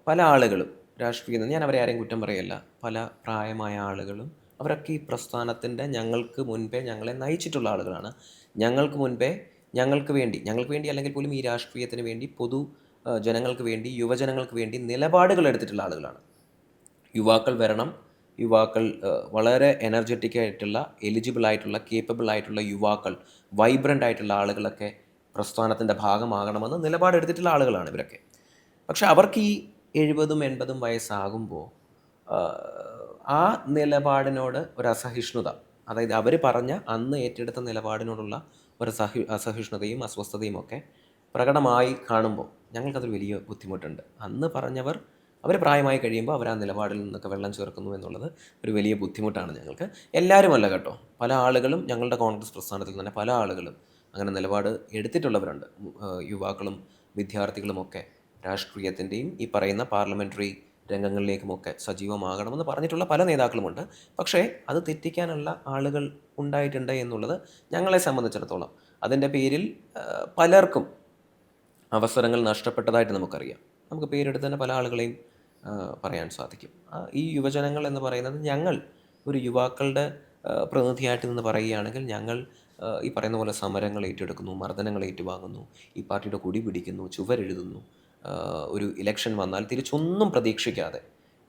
പല ആളുകളും രാഷ്ട്രീയം, ഞാൻ അവരെ ആരെയും കുറ്റം പറയല്ല, പല പ്രായമായ ആളുകളും അവരൊക്കെ ഈ പ്രസ്ഥാനത്തിൻ്റെ ഞങ്ങൾക്ക് മുൻപേ ഞങ്ങളെ നയിച്ചിട്ടുള്ള ആളുകളാണ്. ഞങ്ങൾക്ക് മുൻപേ ഞങ്ങൾക്ക് വേണ്ടി അല്ലെങ്കിൽ പോലും ഈ രാഷ്ട്രീയത്തിന് വേണ്ടി ജനങ്ങൾക്ക് വേണ്ടി, യുവജനങ്ങൾക്ക് വേണ്ടി നിലപാടുകൾ എടുത്തിട്ടുള്ള ആളുകളാണ്. യുവാക്കൾ വരണം, യുവാക്കൾ വളരെ എനർജറ്റിക് ആയിട്ടുള്ള, എലിജിബിൾ ആയിട്ടുള്ള, കേപ്പബിൾ ആയിട്ടുള്ള യുവാക്കൾ, വൈബ്രൻ്റ് ആയിട്ടുള്ള ആളുകളൊക്കെ പ്രസ്ഥാനത്തിൻ്റെ ഭാഗമാകണമെന്ന് നിലപാടെടുത്തിട്ടുള്ള ആളുകളാണ് ഇവരൊക്കെ. പക്ഷെ അവർക്ക് ഈ 70-80 വയസ്സാകുമ്പോൾ ആ നിലപാടിനോട് ഒരു അസഹിഷ്ണുത, അതായത് അവർ പറഞ്ഞ അന്ന് ഏറ്റെടുത്ത നിലപാടിനോടുള്ള ഒരു അസഹിഷ്ണുതയും അസ്വസ്ഥതയും ഒക്കെ പ്രകടമായി കാണുമ്പോൾ ഞങ്ങൾക്കതൊരു വലിയ ബുദ്ധിമുട്ടുണ്ട്. അന്ന് പറഞ്ഞവർ അവർ പ്രായമായി കഴിയുമ്പോൾ അവർ ആ നിലപാടിൽ നിന്നൊക്കെ വെള്ളം ചേർക്കുന്നു എന്നുള്ളത് ഒരു വലിയ ബുദ്ധിമുട്ടാണ് ഞങ്ങൾക്ക്. എല്ലാവരുമല്ല കേട്ടോ, പല ആളുകളും ഞങ്ങളുടെ കോൺഗ്രസ് പ്രസ്ഥാനത്തിൽ തന്നെ പല ആളുകളും അങ്ങനെ നിലപാട് എടുത്തിട്ടുള്ളവരുണ്ട്. യുവാക്കളും വിദ്യാർത്ഥികളുമൊക്കെ രാഷ്ട്രീയത്തിൻ്റെയും ഈ പറയുന്ന പാർലമെൻ്ററി രംഗങ്ങളിലേക്കുമൊക്കെ സജീവമാകണമെന്ന് പറഞ്ഞിട്ടുള്ള പല നേതാക്കളുമുണ്ട്. പക്ഷേ അത് തെറ്റിക്കാനുള്ള ആളുകൾ ഉണ്ടായിട്ടുണ്ട് എന്നുള്ളത് ഞങ്ങളെ സംബന്ധിച്ചിടത്തോളം അതിൻ്റെ പേരിൽ പലർക്കും അവസരങ്ങൾ നഷ്ടപ്പെട്ടതായിട്ട് നമുക്കറിയാം. നമുക്ക് പേരെടുത്ത് തന്നെ പല ആളുകളെയും പറയാൻ സാധിക്കും. ഈ യുവജനങ്ങൾ എന്ന് പറയുന്നത് ഞങ്ങൾ ഒരു യുവാക്കളുടെ പ്രതിനിധിയായിട്ട് നിന്ന് പറയുകയാണെങ്കിൽ ഞങ്ങൾ ഈ പറയുന്ന പോലെ സമരങ്ങൾ ഏറ്റെടുക്കുന്നു, മർദ്ദനങ്ങൾ ഏറ്റുവാങ്ങുന്നു, ഈ പാർട്ടിയുടെ കൊടി പിടിക്കുന്നു, ചുവരെഴുതുന്നു. ഒരു ഇലക്ഷൻ വന്നാൽ തിരിച്ചൊന്നും പ്രതീക്ഷിക്കാതെ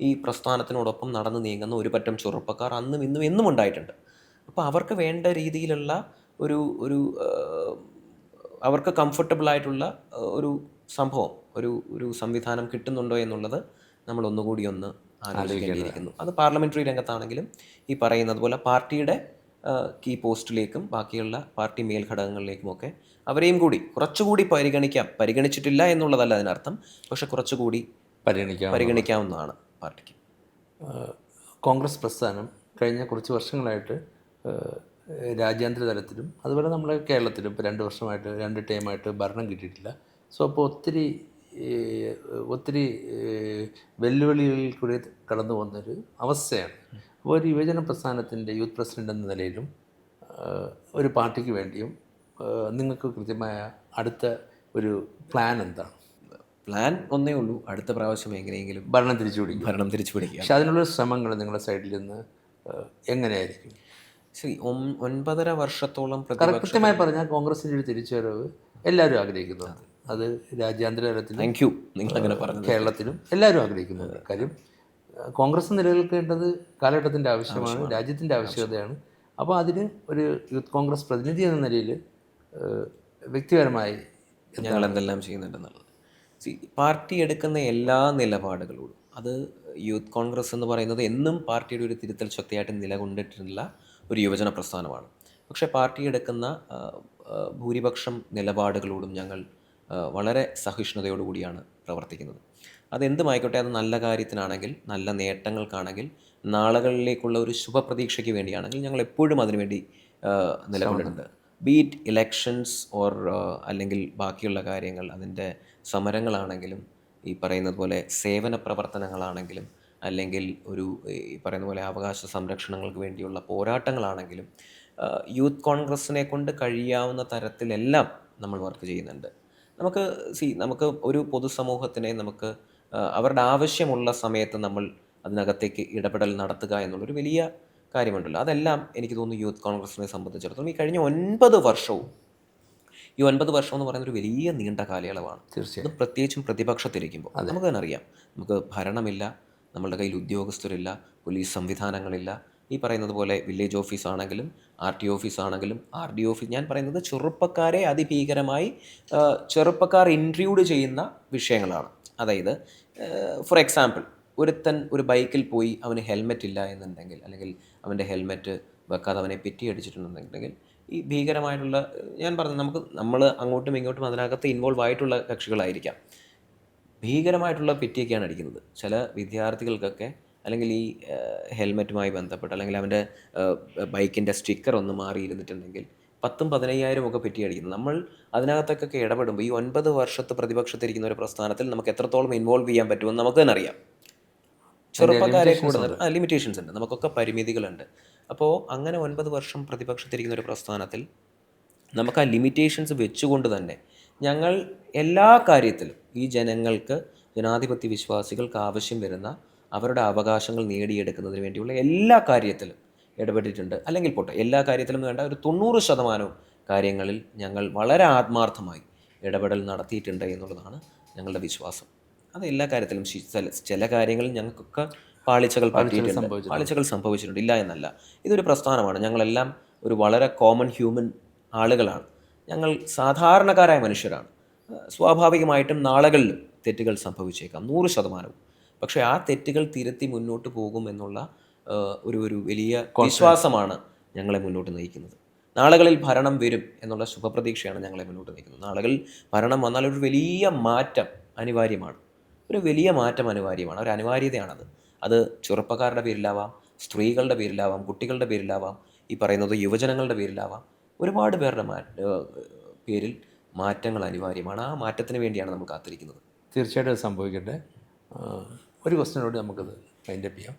ഈ പ്രസ്ഥാനത്തിനോടൊപ്പം നടന്നു നീങ്ങുന്ന ഒരു പറ്റം ചെറുപ്പക്കാർ അന്നും ഇന്നും എന്നും ഉണ്ടായിട്ടുണ്ട്. അപ്പോൾ അവർക്ക് വേണ്ട രീതിയിലുള്ള അവർക്ക് കംഫർട്ടബിളായിട്ടുള്ള ഒരു സംഭവം, ഒരു സംവിധാനം കിട്ടുന്നുണ്ടോ എന്നുള്ളത് നമ്മൾ ഒന്നുകൂടി ആലോചിക്കേണ്ടിയിരിക്കുന്നു. അത് പാർലമെൻ്ററി രംഗത്താണെങ്കിലും ഈ പറയുന്നത് പോലെ പാർട്ടിയുടെ കീ പോസ്റ്റിലേക്കും ബാക്കിയുള്ള പാർട്ടി മേൽഘടകങ്ങളിലേക്കുമൊക്കെ അവരെയും കൂടി കുറച്ചുകൂടി പരിഗണിച്ചിട്ടില്ല എന്നുള്ളതല്ല അതിനർത്ഥം, പക്ഷെ കുറച്ചുകൂടി പരിഗണിക്കാവുന്നതാണ് പാർട്ടിക്ക്. കോൺഗ്രസ് പ്രസ്ഥാനം കഴിഞ്ഞ കുറച്ച് വർഷങ്ങളായിട്ട് രാജ്യാന്തര തലത്തിലും അതുപോലെ നമ്മുടെ കേരളത്തിലും ഇപ്പോൾ 2 വർഷമായിട്ട് 2 ടൈമായിട്ട് ഭരണം കിട്ടിയിട്ടില്ല. സോ അപ്പോൾ ഒത്തിരി വെല്ലുവിളികളിൽ കൂടി കടന്നു പോകുന്നൊരു അവസ്ഥയാണ്. അപ്പോൾ ഒരു യുവജന പ്രസ്ഥാനത്തിൻ്റെ യൂത്ത് പ്രസിഡൻ്റ് എന്ന നിലയിലും ഒരു പാർട്ടിക്ക് വേണ്ടിയും നിങ്ങൾക്ക് കൃത്യമായ അടുത്ത ഒരു പ്ലാൻ എന്താണ്? പ്ലാൻ ഒന്നേ ഉള്ളൂ, അടുത്ത പ്രാവശ്യം എങ്ങനെയെങ്കിലും ഭരണം തിരിച്ചു പിടിക്കുക. പക്ഷെ അതിനുള്ള ശ്രമങ്ങൾ നിങ്ങളുടെ സൈഡിൽ നിന്ന് എങ്ങനെയായിരിക്കും? ശരി, 9.5 വർഷത്തോളം കൃത്യമായി പറഞ്ഞാൽ കോൺഗ്രസിൻ്റെ ഒരു തിരിച്ചുവരവ് എല്ലാവരും ആഗ്രഹിക്കുന്നുണ്ട്. അത് രാജ്യാന്തര തലത്തിലും കേരളത്തിലും എല്ലാവരും ആഗ്രഹിക്കുന്നുണ്ട്. കാര്യം കോൺഗ്രസ് നിലനിൽക്കേണ്ടത് കാലഘട്ടത്തിൻ്റെ ആവശ്യമാണ്, രാജ്യത്തിൻ്റെ ആവശ്യകതയാണ്. അപ്പോൾ അതിന് ഒരു യൂത്ത് കോൺഗ്രസ് പ്രതിനിധി എന്ന നിലയിൽ വ്യക്തിപരമായി ഞങ്ങൾ എന്തെല്ലാം ചെയ്യുന്നുണ്ടെന്നുള്ളത്, പാർട്ടി എടുക്കുന്ന എല്ലാ നിലപാടുകളോടും, അത് യൂത്ത് കോൺഗ്രസ് എന്ന് പറയുന്നത് എന്നും പാർട്ടിയുടെ ഒരു തിരുത്തൽ ശക്തിയായിട്ട് നിലകൊണ്ടിട്ടുള്ള ഒരു യുവജന പ്രസ്ഥാനമാണ്. പക്ഷേ പാർട്ടി എടുക്കുന്ന ഭൂരിപക്ഷം നിലപാടുകളോടും ഞങ്ങൾ വളരെ സഹിഷ്ണുതയോടുകൂടിയാണ് പ്രവർത്തിക്കുന്നത്. അതെന്തുമായിക്കോട്ടെ, അത് നല്ല കാര്യത്തിനാണെങ്കിൽ, നല്ല നേട്ടങ്ങൾക്കാണെങ്കിൽ, നാളുകളിലേക്കുള്ള ഒരു ശുഭപ്രതീക്ഷയ്ക്ക് വേണ്ടിയാണെങ്കിൽ ഞങ്ങൾ എപ്പോഴും അതിനുവേണ്ടി നിലകൊണ്ടിട്ടുണ്ട്. ബീറ്റ് ഇലക്ഷൻസ് അല്ലെങ്കിൽ ബാക്കിയുള്ള കാര്യങ്ങൾ, അതിൻ്റെ സമരങ്ങളാണെങ്കിലും, ഈ പറയുന്നത് പോലെ സേവന പ്രവർത്തനങ്ങളാണെങ്കിലും, അല്ലെങ്കിൽ ഈ പറയുന്ന പോലെ അവകാശ സംരക്ഷണങ്ങൾക്ക് വേണ്ടിയുള്ള പോരാട്ടങ്ങളാണെങ്കിലും, യൂത്ത് കോൺഗ്രസിനെ കൊണ്ട് കഴിയാവുന്ന തരത്തിലെല്ലാം നമ്മൾ വർക്ക് ചെയ്യുന്നുണ്ട്. നമുക്ക് ഒരു പൊതുസമൂഹത്തിനെ നമുക്ക് അവരുടെ ആവശ്യമുള്ള സമയത്ത് നമ്മൾ അതിനകത്തേക്ക് ഇടപെടൽ നടത്തുക എന്നുള്ളൊരു വലിയ കാര്യമുണ്ടല്ലോ. അതെല്ലാം എനിക്ക് തോന്നുന്നു യൂത്ത് കോൺഗ്രസിനെ സംബന്ധിച്ചിടത്തോളം ഈ കഴിഞ്ഞ 9 വർഷവും, ഈ 9 വർഷം എന്ന് പറയുന്നത് ഒരു വലിയ നീണ്ട കാലയളവാണ്. തീർച്ചയായും. പ്രത്യേകിച്ചും പ്രതിപക്ഷത്തിരിക്കുമ്പോൾ നമുക്ക് തന്നെ അറിയാം, നമുക്ക് ഭരണമില്ല, നമ്മളുടെ കയ്യിൽ ഉദ്യോഗസ്ഥരില്ല, പോലീസ് സംവിധാനങ്ങളില്ല. ഈ പറയുന്നത് പോലെ വില്ലേജ് ഓഫീസാണെങ്കിലും RT ഓഫീസാണെങ്കിലും RD ഓഫീസ്, ഞാൻ പറയുന്നത് ചെറുപ്പക്കാരെ അതിഭീകരമായി ചെറുപ്പക്കാർ ഇൻട്രൂഡ് ചെയ്യുന്ന വിഷയങ്ങളാണ്. അതായത് ഫോർ എക്സാമ്പിൾ, ഒരുത്തൻ ഒരു ബൈക്കിൽ പോയി അവന് ഹെൽമെറ്റ് ഇല്ല എന്നുണ്ടെങ്കിൽ, അല്ലെങ്കിൽ അവൻ്റെ ഹെൽമെറ്റ് വെക്കാതെ അവനെ പെറ്റിയടിച്ചിട്ടുണ്ടെന്നുണ്ടെങ്കിൽ, ഈ ഭീകരമായിട്ടുള്ള, ഞാൻ പറഞ്ഞു, നമ്മൾ അങ്ങോട്ടും ഇങ്ങോട്ടും അതിനകത്ത് ഇൻവോൾവ് ആയിട്ടുള്ള കക്ഷികളായിരിക്കാം, ഭീകരമായിട്ടുള്ള പെറ്റിയൊക്കെയാണ് അടിക്കുന്നത്. ചില വിദ്യാർത്ഥികൾക്കൊക്കെ, അല്ലെങ്കിൽ ഈ ഹെൽമെറ്റുമായി ബന്ധപ്പെട്ട്, അല്ലെങ്കിൽ അവൻ്റെ ബൈക്കിൻ്റെ സ്റ്റിക്കർ ഒന്ന് മാറിയിരുന്നിട്ടുണ്ടെങ്കിൽ 10,000-15,000 ഒക്കെ പെറ്റി അടിക്കുന്നത്. നമ്മൾ അതിനകത്തൊക്കെ ഇടപെടുമ്പോൾ ഈ 9 വർഷത്തെ പ്രതിപക്ഷത്തിരിക്കുന്ന ഒരു പ്രസ്ഥാനത്തിൽ നമുക്ക് എത്രത്തോളം ഇൻവോൾവ് ചെയ്യാൻ പറ്റുമെന്ന് നമുക്ക് തന്നെ അറിയാം. ചെറുപ്പക്കാരെ കൂടുതൽ ലിമിറ്റേഷൻസ് ഉണ്ട്, നമുക്കൊക്കെ പരിമിതികളുണ്ട്. അപ്പോൾ അങ്ങനെ 9 വർഷം പ്രതിപക്ഷത്തിരിക്കുന്ന ഒരു പ്രസ്ഥാനത്തിൽ നമുക്ക് ആ ലിമിറ്റേഷൻസ് വെച്ചുകൊണ്ട് തന്നെ ഞങ്ങൾ എല്ലാ കാര്യത്തിലും ഈ ജനങ്ങൾക്ക്, ജനാധിപത്യ വിശ്വാസികൾക്ക് ആവശ്യം വരുന്ന അവരുടെ അവകാശങ്ങൾ നേടിയെടുക്കുന്നതിന് വേണ്ടിയുള്ള എല്ലാ കാര്യത്തിലും ഇടപെട്ടിട്ടുണ്ട്. അല്ലെങ്കിൽ പോട്ടെ, എല്ലാ കാര്യത്തിലും വേണ്ട, ഒരു 90% കാര്യങ്ങളിൽ ഞങ്ങൾ വളരെ ആത്മാർത്ഥമായി ഇടപെടൽ നടത്തിയിട്ടുണ്ട് എന്നുള്ളതാണ് ഞങ്ങളുടെ വിശ്വാസം. അത് എല്ലാ കാര്യത്തിലും. ചില കാര്യങ്ങളിൽ ഞങ്ങൾക്കൊക്കെ പാളിച്ചകൾ സംഭവിച്ചിട്ടുണ്ട്, ഇല്ല എന്നല്ല. ഇതൊരു പ്രസ്ഥാനമാണ്, ഞങ്ങളെല്ലാം ഒരു വളരെ കോമൺ ഹ്യൂമൻ ആളുകളാണ്, ഞങ്ങൾ സാധാരണക്കാരായ മനുഷ്യരാണ്. സ്വാഭാവികമായിട്ടും നാളുകളിലും തെറ്റുകൾ സംഭവിച്ചേക്കാം, 100%. പക്ഷേ ആ തെറ്റുകൾ തിരുത്തി മുന്നോട്ട് പോകും എന്നുള്ള ഒരു വലിയ വിശ്വാസമാണ് ഞങ്ങളെ മുന്നോട്ട് നയിക്കുന്നത്. നാളുകളിൽ ഭരണം വരും എന്നുള്ള ശുഭപ്രതീക്ഷയാണ് ഞങ്ങളെ മുന്നോട്ട് നയിക്കുന്നത്. നാളുകളിൽ ഭരണം വന്നാൽ ഒരു വലിയ മാറ്റം അനിവാര്യമാണ്, ഒരു അനിവാര്യതയാണത്. അത് ചെറുപ്പക്കാരുടെ പേരിലാവാം, സ്ത്രീകളുടെ പേരിലാവാം, കുട്ടികളുടെ പേരിലാവാം, ഈ പറയുന്നത് യുവജനങ്ങളുടെ പേരിലാവാം. ഒരുപാട് പേരുടെ പേരിൽ മാറ്റങ്ങൾ അനിവാര്യമാണ്. ആ മാറ്റത്തിന് വേണ്ടിയാണ് നമ്മൾ കാത്തിരിക്കുന്നത്. തീർച്ചയായിട്ടും അത് സംഭവിക്കട്ടെ. ഒരു ക്വസ്റ്റ്യനോട് നമുക്കത് മൈൻഡപ്പ് ചെയ്യാം.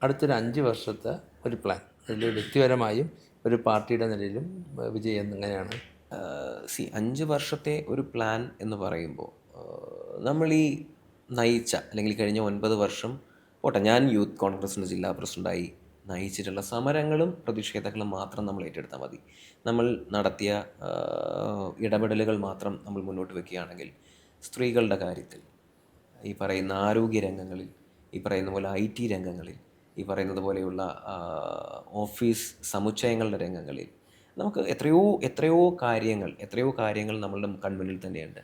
അടുത്തൊരു 5 വർഷത്തെ ഒരു പ്ലാൻ, അതിൽ വ്യക്തിപരമായും ഒരു പാർട്ടിയുടെ നിലയിലും വിജയ് എങ്ങനെയാണ്? 5 വർഷത്തെ ഒരു പ്ലാൻ എന്ന് പറയുമ്പോൾ നമ്മൾ ഈ നയിച്ച, അല്ലെങ്കിൽ കഴിഞ്ഞ 9 വർഷം പോട്ടെ, ഞാൻ യൂത്ത് കോൺഗ്രസിൻ്റെ ജില്ലാ പ്രസിഡൻ്റായി നയിച്ചിട്ടുള്ള സമരങ്ങളും പ്രതിഷേധങ്ങളും മാത്രം നമ്മൾ ഏറ്റെടുത്താൽ മതി. നമ്മൾ നടത്തിയ ഇടപെടലുകൾ മാത്രം നമ്മൾ മുന്നോട്ട് വയ്ക്കുകയാണെങ്കിൽ സ്ത്രീകളുടെ കാര്യത്തിൽ, ഈ പറയുന്ന ആരോഗ്യ രംഗങ്ങളിൽ, ഈ പറയുന്ന പോലെ IT രംഗങ്ങളിൽ, ഈ പറയുന്നത് പോലെയുള്ള ഓഫീസ് സമുച്ചയങ്ങളുടെ രംഗങ്ങളിൽ നമുക്ക് എത്രയോ കാര്യങ്ങൾ നമ്മളുടെ കൺമുന്നിൽ തന്നെയുണ്ട്.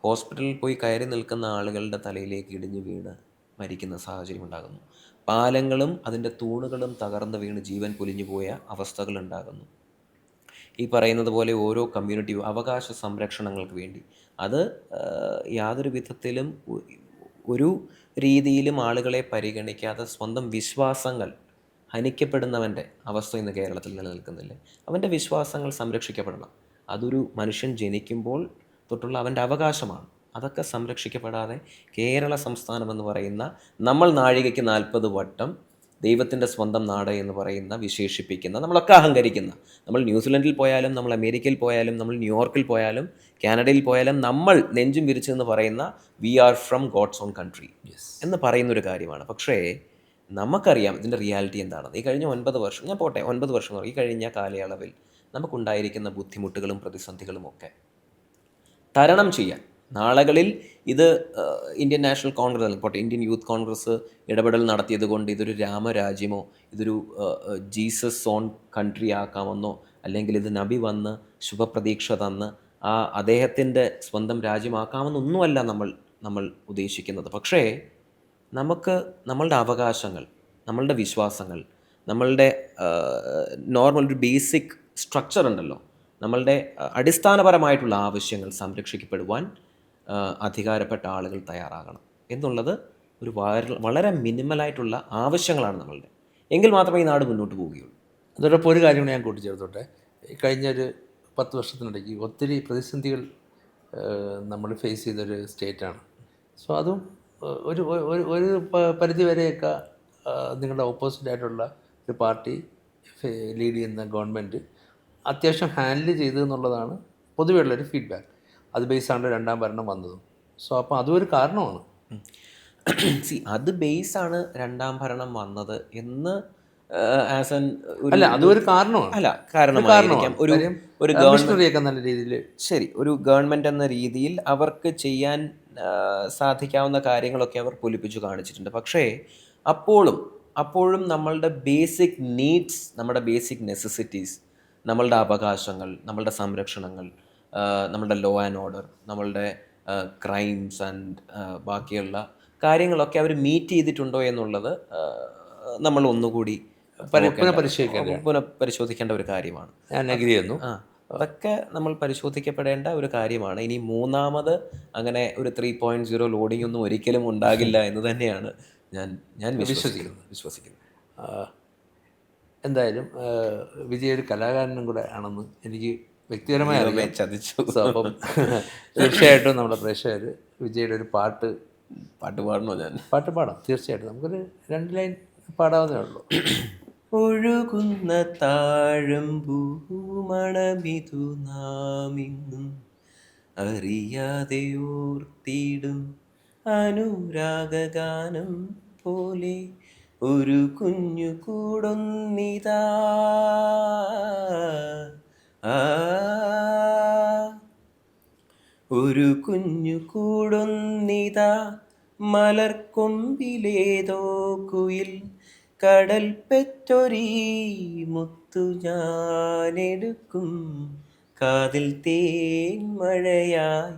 ഹോസ്പിറ്റലിൽ പോയി കയറി നിൽക്കുന്ന ആളുകളുടെ തലയിലേക്ക് ഇടിഞ്ഞു വീണ് മരിക്കുന്ന സാഹചര്യം ഉണ്ടാകുന്നു. പാലങ്ങളും അതിൻ്റെ തൂണുകളും തകർന്ന് വീണ് ജീവൻ പൊലിഞ്ഞു പോയ അവസ്ഥകൾ ഉണ്ടാകുന്നു. ഈ പറയുന്നത് പോലെ ഓരോ കമ്മ്യൂണിറ്റി അവകാശ സംരക്ഷണങ്ങൾക്ക് വേണ്ടി അത് യാതൊരു വിധത്തിലും ഒരു രീതിയിലും ആളുകളെ പരിഗണിക്കാതെ സ്വന്തം വിശ്വാസങ്ങൾ ഹനിക്കപ്പെടുന്നവൻ്റെ അവസ്ഥ ഇന്ന് കേരളത്തിൽ നിലനിൽക്കുന്നില്ലേ? അവൻ്റെ വിശ്വാസങ്ങൾ സംരക്ഷിക്കപ്പെടണം. അതൊരു മനുഷ്യൻ ജനിക്കുമ്പോൾ തൊട്ടുള്ള അവൻ്റെ അവകാശമാണ്. അതൊക്കെ സംരക്ഷിക്കപ്പെടാതെ കേരള സംസ്ഥാനം എന്ന് പറയുന്ന, നമ്മൾ നാഴികയ്ക്ക് 40 വട്ടം ദൈവത്തിൻ്റെ സ്വന്തം നാട് എന്ന് പറയുന്ന, വിശേഷിപ്പിക്കുന്ന, നമ്മളൊക്കെ അഹങ്കരിക്കുന്ന, നമ്മൾ ന്യൂസിലൻഡിൽ പോയാലും, നമ്മൾ അമേരിക്കയിൽ പോയാലും, നമ്മൾ ന്യൂയോർക്കിൽ പോയാലും, കാനഡയിൽ പോയാലും നമ്മൾ നെഞ്ചും വിരിച്ചെന്ന് പറയുന്ന we are from God's own country എന്ന് പറയുന്നൊരു കാര്യമാണ്. പക്ഷേ നമുക്കറിയാം ഇതിൻ്റെ റിയാലിറ്റി എന്താണെന്ന്. ഈ കഴിഞ്ഞ 9 വർഷം, ഞാൻ പോട്ടെ 9 വർഷം എന്ന് പറയും, ഈ കഴിഞ്ഞ കാലയളവിൽ നമുക്കുണ്ടായിരിക്കുന്ന ബുദ്ധിമുട്ടുകളും പ്രതിസന്ധികളും ഒക്കെ തരണം ചെയ്യാൻ നാളുകളിൽ ഇത് ഇന്ത്യൻ നാഷണൽ കോൺഗ്രസ്, പോട്ടെ ഇന്ത്യൻ യൂത്ത് കോൺഗ്രസ് ഇടപെടൽ നടത്തിയത് കൊണ്ട് ഇതൊരു രാമരാജ്യമോ, ഇതൊരു ജീസസ് ഓൺ കൺട്രി ആക്കാമെന്നോ, അല്ലെങ്കിൽ ഇത് നബി വന്ന് ശുഭപ്രതീക്ഷ തന്ന് അദ്ദേഹത്തിൻ്റെ സ്വന്തം രാജ്യമാക്കാമെന്നൊന്നുമല്ല നമ്മൾ ഉദ്ദേശിക്കുന്നത്. പക്ഷേ നമുക്ക് നമ്മളുടെ അവകാശങ്ങൾ, നമ്മളുടെ വിശ്വാസങ്ങൾ, നമ്മളുടെ നോർമൽ ഒരു ബേസിക് സ്ട്രക്ചർ ഉണ്ടല്ലോ, നമ്മളുടെ അടിസ്ഥാനപരമായിട്ടുള്ള ആവശ്യങ്ങൾ സംരക്ഷിക്കപ്പെടുവാൻ അധികാരപ്പെട്ട ആളുകൾ തയ്യാറാകണം എന്നുള്ളത് ഒരു വളരെ മിനിമലായിട്ടുള്ള ആവശ്യങ്ങളാണ് നമ്മളുടെ. എങ്കിൽ മാത്രമേ ഈ നാട് മുന്നോട്ട് പോവുകയുള്ളൂ. അതോടൊപ്പം ഒരു കാര്യം ഞാൻ കൂട്ടിച്ചേർത്തോട്ടെ. കഴിഞ്ഞൊരു 10 വർഷത്തിനിടയ്ക്ക് ഒത്തിരി പ്രതിസന്ധികൾ നമ്മൾ ഫേസ് ചെയ്തൊരു സ്റ്റേറ്റാണ്. സോ അതും ഒരു പരിധി വരെയൊക്കെ നിങ്ങളുടെ ഓപ്പോസിറ്റായിട്ടുള്ള ഒരു പാർട്ടി ലീഡ് ചെയ്യുന്ന ഗവൺമെൻറ് അത്യാവശ്യം ഹാൻഡിൽ ചെയ്തു എന്നുള്ളതാണ് പൊതുവെയുള്ളൊരു ഫീഡ്ബാക്ക്. അത് ബേസാണ് 2ാം ഭരണം വന്നതും. സോ അപ്പോൾ അതും ഒരു കാരണമാണ്. അത് ബേസാണ് 2ാം ഭരണം വന്നത് എന്ന് അല്ല, അതൊരു കാരണമാണ്. അല്ല, കാരണമായിരിക്കാം. ഒരു ഗവൺമെൻറ് നല്ല രീതിയിൽ, ശരി, ഒരു ഗവൺമെൻറ് എന്ന രീതിയിൽ അവർക്ക് ചെയ്യാൻ സാധിക്കാവുന്ന കാര്യങ്ങളൊക്കെ അവർ പൊലിപ്പിച്ചു കാണിച്ചിട്ടുണ്ട്. പക്ഷേ അപ്പോഴും നമ്മളുടെ ബേസിക് നീഡ്സ്, നമ്മുടെ ബേസിക് നെസസിറ്റീസ്, നമ്മളുടെ അവകാശങ്ങൾ, നമ്മളുടെ സംരക്ഷണങ്ങൾ, നമ്മളുടെ ലോ ആൻഡ് ഓർഡർ, നമ്മളുടെ ക്രൈംസ് ആൻഡ് ബാക്കിയുള്ള കാര്യങ്ങളൊക്കെ അവർ മീറ്റ് ചെയ്തിട്ടുണ്ടോ എന്നുള്ളത് നമ്മൾ ഒന്നുകൂടി പുനഃപരിശോധിക്കേണ്ട ഒരു കാര്യമാണ്. ഞാൻ അഗ്രി ചെയ്യുന്നു. അതൊക്കെ നമ്മൾ പരിശോധിക്കപ്പെടേണ്ട ഒരു കാര്യമാണ്. ഇനി മൂന്നാമത് അങ്ങനെ ഒരു 3.0 ലോഡിംഗ് ഒന്നും ഒരിക്കലും ഉണ്ടാകില്ല എന്ന് തന്നെയാണ് ഞാൻ വിശ്വസിക്കുന്നത്. എന്തായാലും വിജയ് ഒരു കലാകാരനും കൂടെ ആണെന്ന് എനിക്ക് വ്യക്തിപരമായി ചതിച്ചു. അപ്പം തീർച്ചയായിട്ടും നമ്മുടെ പ്രേക്ഷകർ വിജയുടെ ഒരു പാട്ട് പാട്ട് പാടണോ ഞാൻ? പാട്ട് പാടാം, തീർച്ചയായിട്ടും. നമുക്കൊരു 2 ലൈൻ പാടാവുന്നേ ഉള്ളൂ. ഒഴുകുന്ന താഴമ്പൂ മണമിതു നാമിന്നും അറിയാതെ ഓർത്തിടും അനുരാഗഗാനം പോലെ ഒരു കുഞ്ഞു കൂടൊന്നിതാ. ആ, ഒരു കുഞ്ഞു കൂടൊന്നിതാ, മലർക്കൊമ്പിലേതോ കുയിൽ കടൽ പെറ്റൊരീ മുത്തു ഞാനെടുക്കും. കാതിൽ തേൻ മഴയായി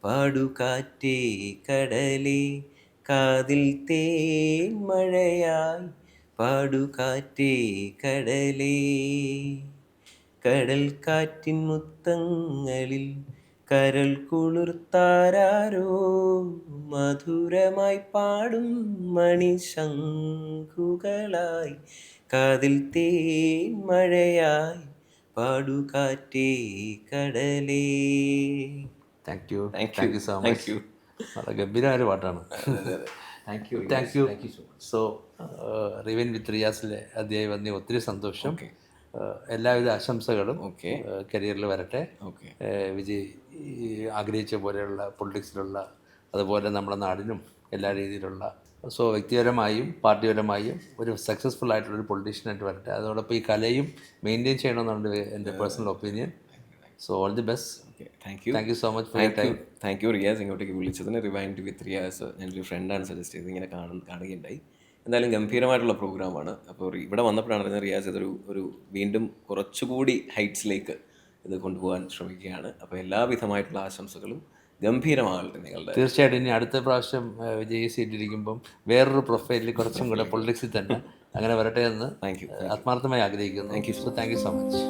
പാടുകാറ്റേ കടലേ, കാതിൽ തേൻ മഴയായി പാടുകാറ്റേ കടലേ. കടൽ കാറ്റിൻ മുത്തങ്ങളിൽ കരൾ കുളിർത്താരോ മധുരമായി പാടും മണിശങ്കുകളായി. കാതിൽ തേൻ മഴയായി പാടുകാറ്റേ കടലേ. Thank you Thank thank you. You so Thank much. you. വളരെ ഗംഭീരമായ ഒരു പാട്ടാണ്. Thank you. Thank you. Thank you so much. So റിവൻ വിത്ത് റിയാസിലെ അധ്യായം വന്നി ഒത്തിരി സന്തോഷം. ഓക്കെ എല്ലാവിധ ആശംസകളും ഓക്കെ കരിയറിൽ വരട്ടെ. ഓക്കെ വിജയ് ഈ ആഗ്രഹിച്ച പോലെയുള്ള പൊളിറ്റിക്സിലുള്ള, അതുപോലെ നമ്മുടെ നാടിനും എല്ലാ രീതിയിലുള്ള, സോ വ്യക്തിപരമായും പാർട്ടിപരമായും ഒരു സക്സസ്ഫുൾ ആയിട്ടുള്ളൊരു പൊളിറ്റീഷ്യനായിട്ട് വരട്ടെ. അതോടൊപ്പം ഈ കലയും മെയിൻറ്റെയിൻ ചെയ്യണമെന്നാണ് എൻ്റെ personal opinion. So all the best. Okay thank you. Thank you so much for your time. Thank you Riyas ഇങ്ങോട്ടേക്ക് വിളിച്ചതിന്. റിവൈൻഡ് വിത്ത് റിയാസ് ഞാനൊരു ഫ്രണ്ടാണ് സജസ്റ്റ് ചെയ്ത് ഇങ്ങനെ കാണുകയുണ്ടായി. എന്തായാലും ഗംഭീരമായിട്ടുള്ള പ്രോഗ്രാമാണ്. അപ്പോൾ ഇവിടെ വന്നപ്പോഴാണ് അറിഞ്ഞത് റിയാസ് ഒരു വീണ്ടും കുറച്ചുകൂടി ഹൈറ്റ്സിലേക്ക് ഇത് കൊണ്ടുപോകാൻ ശ്രമിക്കുകയാണ്. അപ്പോൾ എല്ലാവിധമായിട്ടുള്ള ആശംസകളും. ഗംഭീരമാകട്ടെ നിങ്ങളുടെ. തീർച്ചയായിട്ടും ഇനി അടുത്ത പ്രാവശ്യം വിജയ് സീറ്റിലിരിക്കുമ്പം വേറൊരു പ്രൊഫൈലിൽ കുറച്ചും കൂടെ പൊളിറ്റിക്സിൽ തന്നെ അങ്ങനെ വരട്ടെ എന്ന് താങ്ക് യു. ആത്മാർത്ഥമായി ആഗ്രഹിക്കുന്നു. Thank you. So thank you so much.